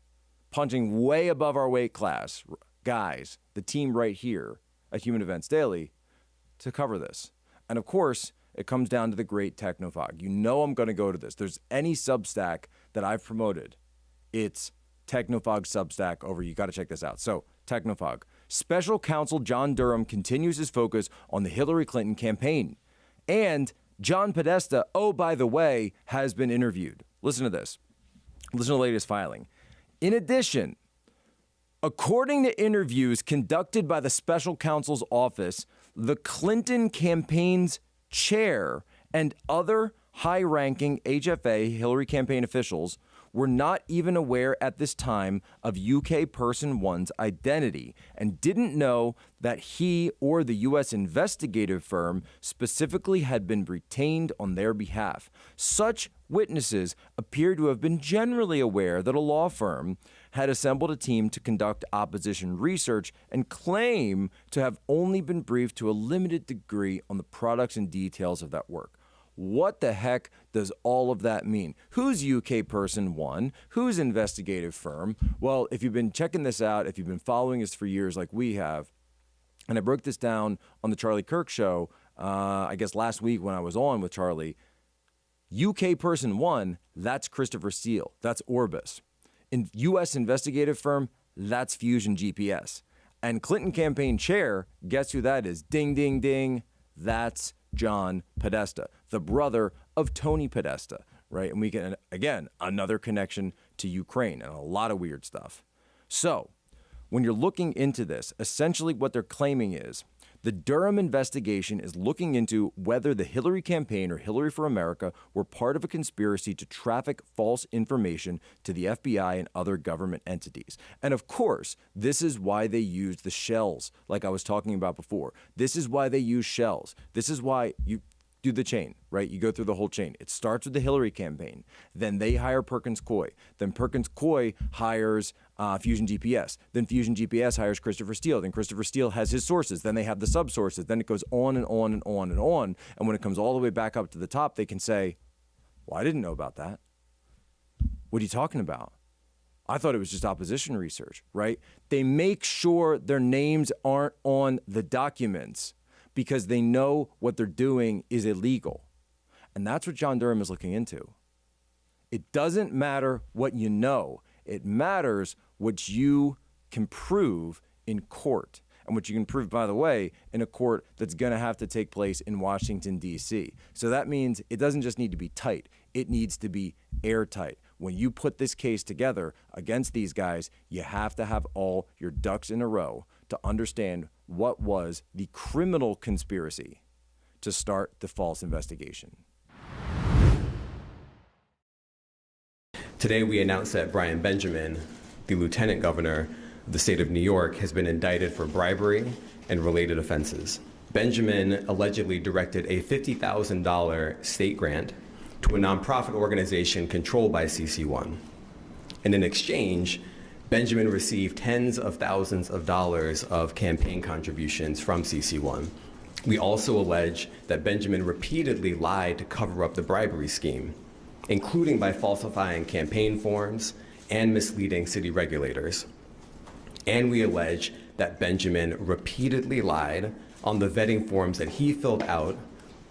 punching way above our weight class guys, the team right here at Human Events Daily, to cover this. And of course, it comes down to the great Technofog. You know I'm going to go to this. There's any Substack that I've promoted, it's Technofog Substack over. You got to check this out. So, Technofog. Special Counsel John Durham continues his focus on the Hillary Clinton campaign. And John Podesta, oh, by the way, has been interviewed. Listen to this. Listen to the latest filing. In addition, according to interviews conducted by the special counsel's office, the Clinton campaign's chair and other high-ranking HFA Hillary campaign officials were not even aware at this time of UK person one's identity and didn't know that he or the U.S. investigative firm specifically had been retained on their behalf. Such witnesses appear to have been generally aware that a law firm had assembled a team to conduct opposition research and claim to have only been briefed to a limited degree on the products and details of that work. What the heck does all of that mean? Who's UK person one? Who's investigative firm? Well, if you've been checking this out, if you've been following us for years like we have, and I broke this down on the Charlie Kirk show, I guess last week when I was on with Charlie, UK person one, that's Christopher Steele. That's Orbis. In U.S. investigative firm, that's Fusion GPS. And Clinton campaign chair, guess who that is? Ding, ding, ding. That's John Podesta, the brother of Tony Podesta, right? And we get, again, another connection to Ukraine and a lot of weird stuff. So when you're looking into this, essentially what they're claiming is the Durham investigation is looking into whether the Hillary campaign or Hillary for America were part of a conspiracy to traffic false information to the FBI and other government entities. And of course, this is why they used the shells, like I was talking about before. This is why they use shells. This is why you do the chain, right? You go through the whole chain. It starts with the Hillary campaign. Then they hire Perkins Coie. Then Perkins Coie hires Fusion GPS. Then Fusion GPS hires Christopher Steele. Then Christopher Steele has his sources. Then they have the sub-sources. Then it goes on and on and on and on. And when it comes all the way back up to the top, they can say, well, I didn't know about that. What are you talking about? I thought it was just opposition research, right? They make sure their names aren't on the documents because they know what they're doing is illegal. And that's what John Durham is looking into. It doesn't matter what you know. It matters what you can prove in court. And what you can prove, by the way, in a court that's going to have to take place in Washington, D.C. So that means it doesn't just need to be tight. It needs to be airtight. When you put this case together against these guys, you have to have all your ducks in a row to understand what was the criminal conspiracy to start the false investigation. Today we announced that Brian Benjamin, the lieutenant governor of the state of New York, has been indicted for bribery and related offenses. Benjamin allegedly directed a $50,000 state grant to a nonprofit organization controlled by CC1. And in exchange, Benjamin received tens of thousands of dollars of campaign contributions from CC1. We also allege that Benjamin repeatedly lied to cover up the bribery scheme, including by falsifying campaign forms and misleading city regulators. And we allege that Benjamin repeatedly lied on the vetting forms that he filled out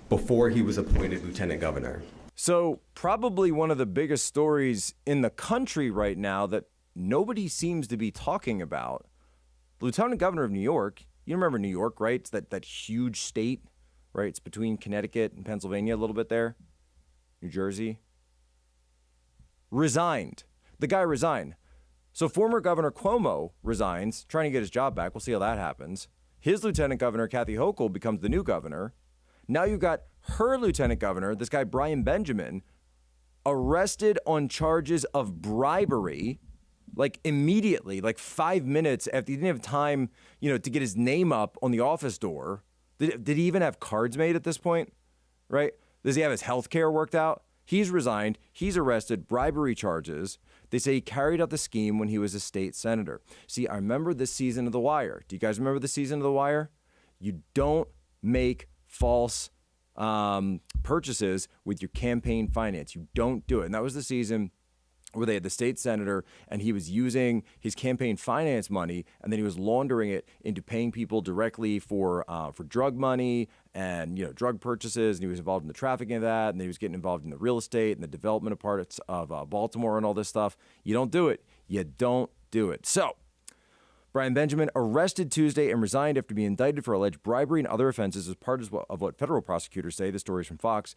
before he was appointed lieutenant governor. So probably one of the biggest stories in the country right now that nobody seems to be talking about. The lieutenant governor of New York, you remember New York, right? It's that huge state, right? It's between Connecticut and Pennsylvania a little bit there. New Jersey. Resigned. The guy resigned. So former Governor Cuomo resigns, trying to get his job back. We'll see how that happens. His lieutenant governor, Kathy Hochul, becomes the new governor. Now you've got her lieutenant governor, this guy Brian Benjamin, arrested on charges of bribery, like immediately, like 5 minutes after he didn't have time, to get his name up on the office door. Did he even have cards made at this point? Right? Does he have his health care worked out? He's resigned. He's arrested, bribery charges. They say he carried out the scheme when he was a state senator. See, I remember this season of The Wire. Do you guys remember the season of The Wire? You don't make false purchases with your campaign finance. You don't do it. And that was the season where they had the state senator and he was using his campaign finance money and then he was laundering it into paying people directly for drug money and drug purchases, and he was involved in the trafficking of that, and then he was getting involved in the real estate and the development of parts of Baltimore and all this stuff. You don't do it. You don't do it. So Brian Benjamin arrested Tuesday and resigned after being indicted for alleged bribery and other offenses as part of what federal prosecutors say, the story is from Fox,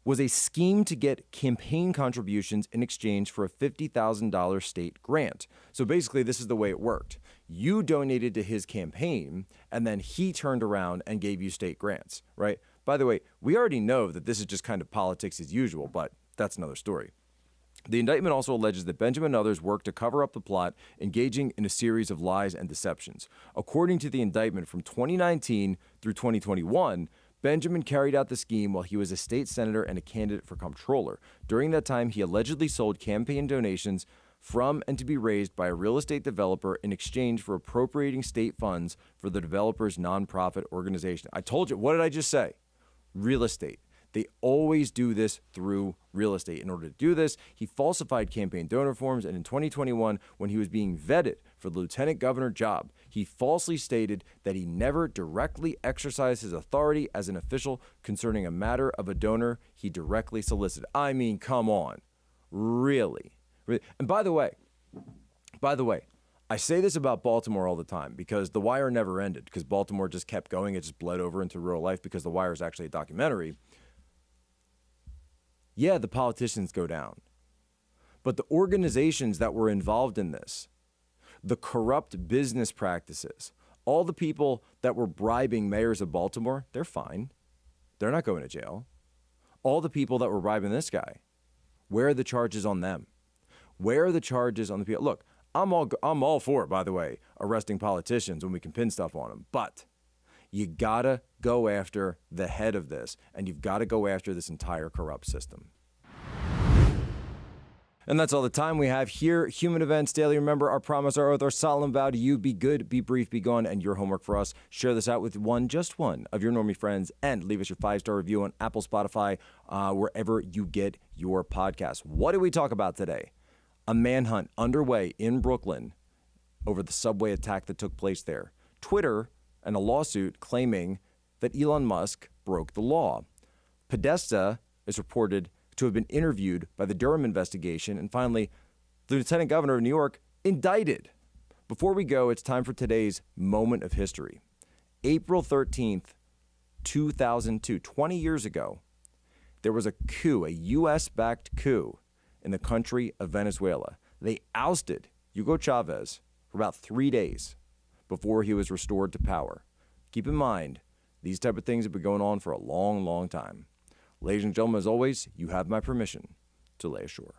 was a scheme to get campaign contributions in exchange for a $50,000 state grant. So basically, this is the way it worked. You donated to his campaign, and then he turned around and gave you state grants, right? By the way, we already know that this is just kind of politics as usual, but that's another story. The indictment also alleges that Benjamin and others worked to cover up the plot, engaging in a series of lies and deceptions. According to the indictment, from 2019 through 2021, Benjamin carried out the scheme while he was a state senator and a candidate for comptroller. During that time, he allegedly sold campaign donations from and to be raised by a real estate developer in exchange for appropriating state funds for the developer's nonprofit organization. I told you, what did I just say? Real estate. They always do this through real estate. In order to do this, he falsified campaign donor forms, and in 2021, when he was being vetted for the lieutenant governor job, he falsely stated that he never directly exercised his authority as an official concerning a matter of a donor he directly solicited. I mean, come on. Really? And by the way, I say this about Baltimore all the time because The Wire never ended, because Baltimore just kept going. It just bled over into real life because The Wire is actually a documentary. Yeah, the politicians go down. But the organizations that were involved in this, the corrupt business practices, all the people that were bribing mayors of Baltimore, they're fine. They're not going to jail. All the people that were bribing this guy, where are the charges on them? Where are the charges on the people? Look, I'm all for it, by the way, arresting politicians when we can pin stuff on them. But you gotta go after the head of this, and you've got to go after this entire corrupt system. And that's all the time we have here. Human Events Daily. Remember our promise, our oath, our solemn vow to you. Be good, be brief, be gone. And your homework for us, share this out with just one of your normie friends. And leave us your 5-star review on Apple, Spotify, wherever you get your podcasts. What did we talk about today? A manhunt underway in Brooklyn over the subway attack that took place there. Twitter and a lawsuit claiming that Elon Musk broke the law. Podesta is reported to have been interviewed by the Durham investigation. And finally, the Lieutenant Governor of New York indicted. Before we go, it's time for today's moment of history. April 13th, 2002, 20 years ago, there was a coup, a U.S.-backed coup in the country of Venezuela. They ousted Hugo Chavez for about 3 days before he was restored to power. Keep in mind, these type of things have been going on for a long, long time. Ladies and gentlemen, as always, you have my permission to lay ashore.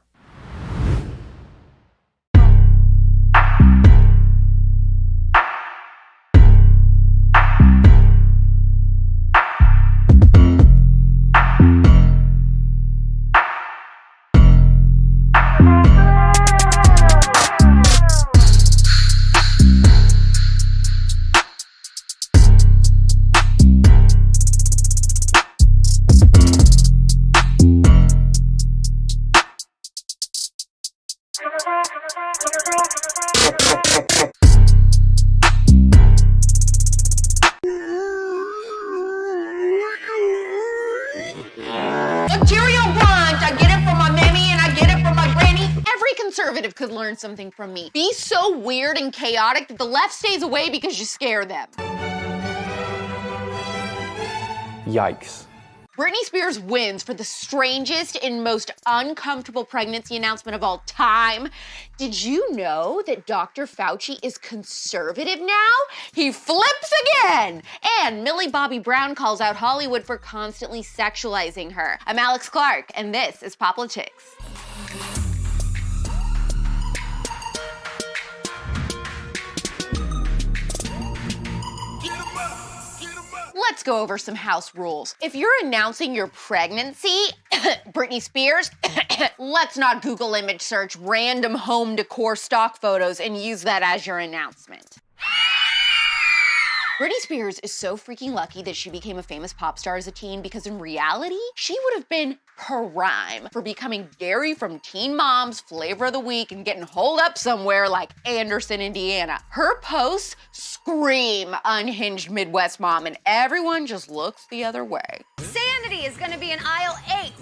Could learn something from me. Be so weird and chaotic that the left stays away because you scare them. Yikes. Britney Spears wins for the strangest and most uncomfortable pregnancy announcement of all time. Did you know that Dr. Fauci is conservative now? He flips again! And Millie Bobby Brown calls out Hollywood for constantly sexualizing her. I'm Alex Clark, and this is Politics. Let's go over some house rules. If you're announcing your pregnancy, Britney Spears, let's not Google image search random home decor stock photos and use that as your announcement. Britney Spears is so freaking lucky that she became a famous pop star as a teen because in reality, she would have been prime for becoming Gary from Teen Mom's Flavor of the Week and getting holed up somewhere like Anderson, Indiana. Her posts scream unhinged Midwest mom and everyone just looks the other way. Sanity is gonna be in aisle 8.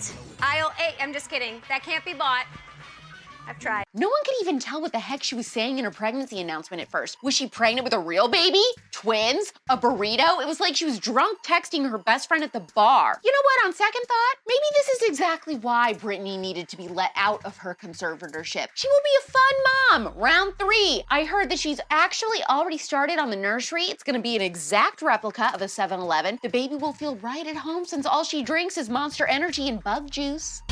Aisle 8, I'm just kidding. That can't be bought. I've tried. No one could even tell what the heck she was saying in her pregnancy announcement at first. Was she pregnant with a real baby? Twins? A burrito? It was like she was drunk texting her best friend at the bar. You know what, on second thought, maybe this is exactly why Britney needed to be let out of her conservatorship. She will be a fun mom. Round 3. I heard that she's actually already started on the nursery. It's gonna be an exact replica of a 7-Eleven. The baby will feel right at home since all she drinks is Monster Energy and bug juice.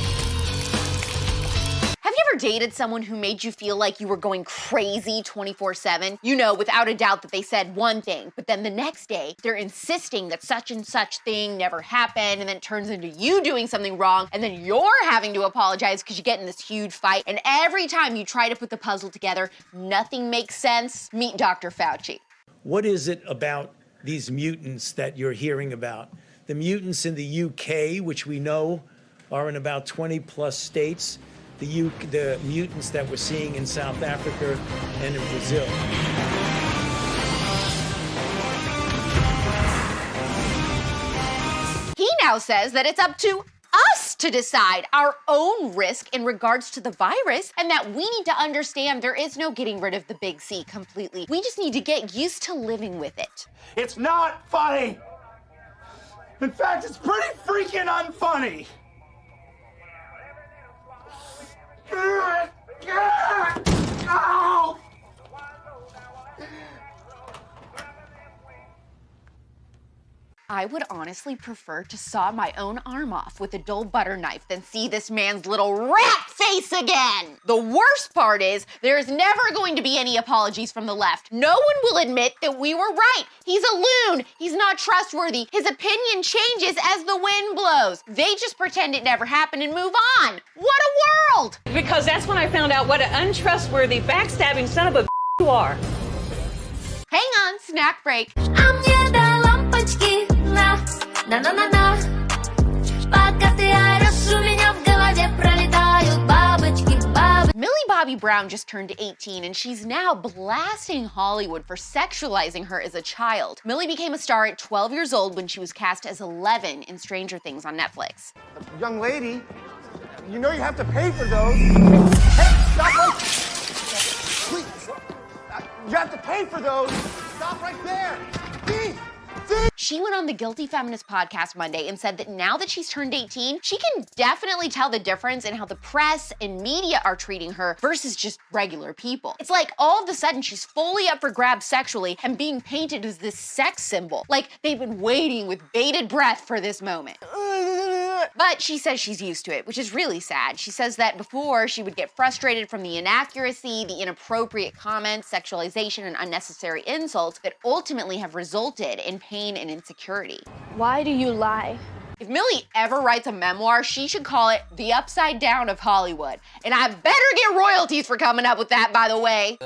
Have you ever dated someone who made you feel like you were going crazy 24/7? You know, without a doubt that they said one thing, but then the next day, they're insisting that such and such thing never happened, and then it turns into you doing something wrong, and then you're having to apologize because you get in this huge fight, and every time you try to put the puzzle together, nothing makes sense. Meet Dr. Fauci. What is it about these mutants that you're hearing about? The mutants in the UK, which we know are in about 20 plus states, the mutants that we're seeing in South Africa and in Brazil. He now says that it's up to us to decide our own risk in regards to the virus and that we need to understand there is no getting rid of the big C completely. We just need to get used to living with it. It's not funny. In fact, it's pretty freaking unfunny. I I would honestly prefer to saw my own arm off with a dull butter knife than see this man's little rat face again. The worst part is there's never going to be any apologies from the left. No one will admit that we were right. He's a loon. He's not trustworthy. His opinion changes as the wind blows. They just pretend it never happened and move on. What a world! Because that's when I found out what an untrustworthy, backstabbing son of a you are. Hang on, snack break. Millie Bobby Brown just turned 18 and she's now blasting Hollywood for sexualizing her as a child. Millie became a star at 12 years old when she was cast as 11 in Stranger Things on Netflix. Young lady, you know you have to pay for those. Hey, stop right. Please. You have to pay for those. Stop right there. Thief. She went on the Guilty Feminist podcast Monday and said that now that she's turned 18, she can definitely tell the difference in how the press and media are treating her versus just regular people. It's like all of a sudden she's fully up for grabs sexually and being painted as this sex symbol. Like they've been waiting with bated breath for this moment. But she says she's used to it, which is really sad. She says that before she would get frustrated from the inaccuracy, the inappropriate comments, sexualization, and unnecessary insults that ultimately have resulted in pain and insecurity. Why do you lie? If Millie ever writes a memoir, she should call it The Upside Down of Hollywood. And I better get royalties for coming up with that, by the way.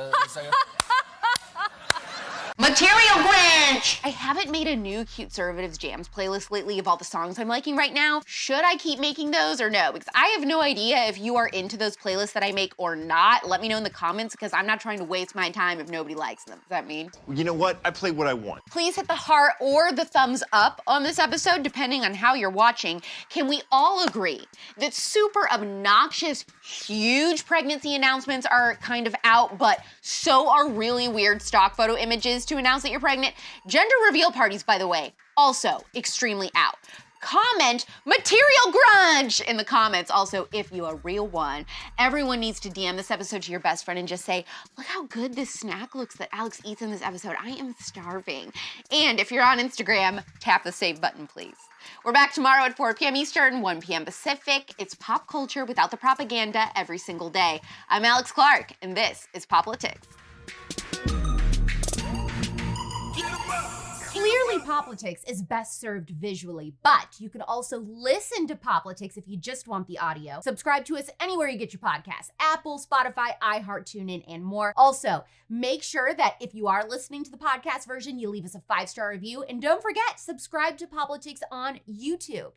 Material Grinch! I haven't made a new Cute Conservatives Jams playlist lately of all the songs I'm liking right now. Should I keep making those or no? Because I have no idea if you are into those playlists that I make or not. Let me know in the comments because I'm not trying to waste my time if nobody likes them. Does that mean? You know what? I play what I want. Please hit the heart or the thumbs up on this episode, depending on how you're watching. Can we all agree that super obnoxious, huge pregnancy announcements are kind of out, but so are really weird stock photo images to announce that you're pregnant? Gender reveal parties, by the way, also extremely out. Comment material grunge in the comments. Also, if you're a real one, everyone needs to DM this episode to your best friend and just say, look how good this snack looks that Alex eats in this episode. I am starving. And if you're on Instagram, tap the save button, please. We're back tomorrow at 4 p.m. Eastern, 1 p.m. Pacific. It's pop culture without the propaganda every single day. I'm Alex Clark, and this is Poplitics. Clearly, Poplitics is best served visually, but you can also listen to Poplitics if you just want the audio. Subscribe to us anywhere you get your podcasts: Apple, Spotify, iHeart, TuneIn, and more. Also, make sure that if you are listening to the podcast version, you leave us a 5-star review. And don't forget, subscribe to Poplitics on YouTube.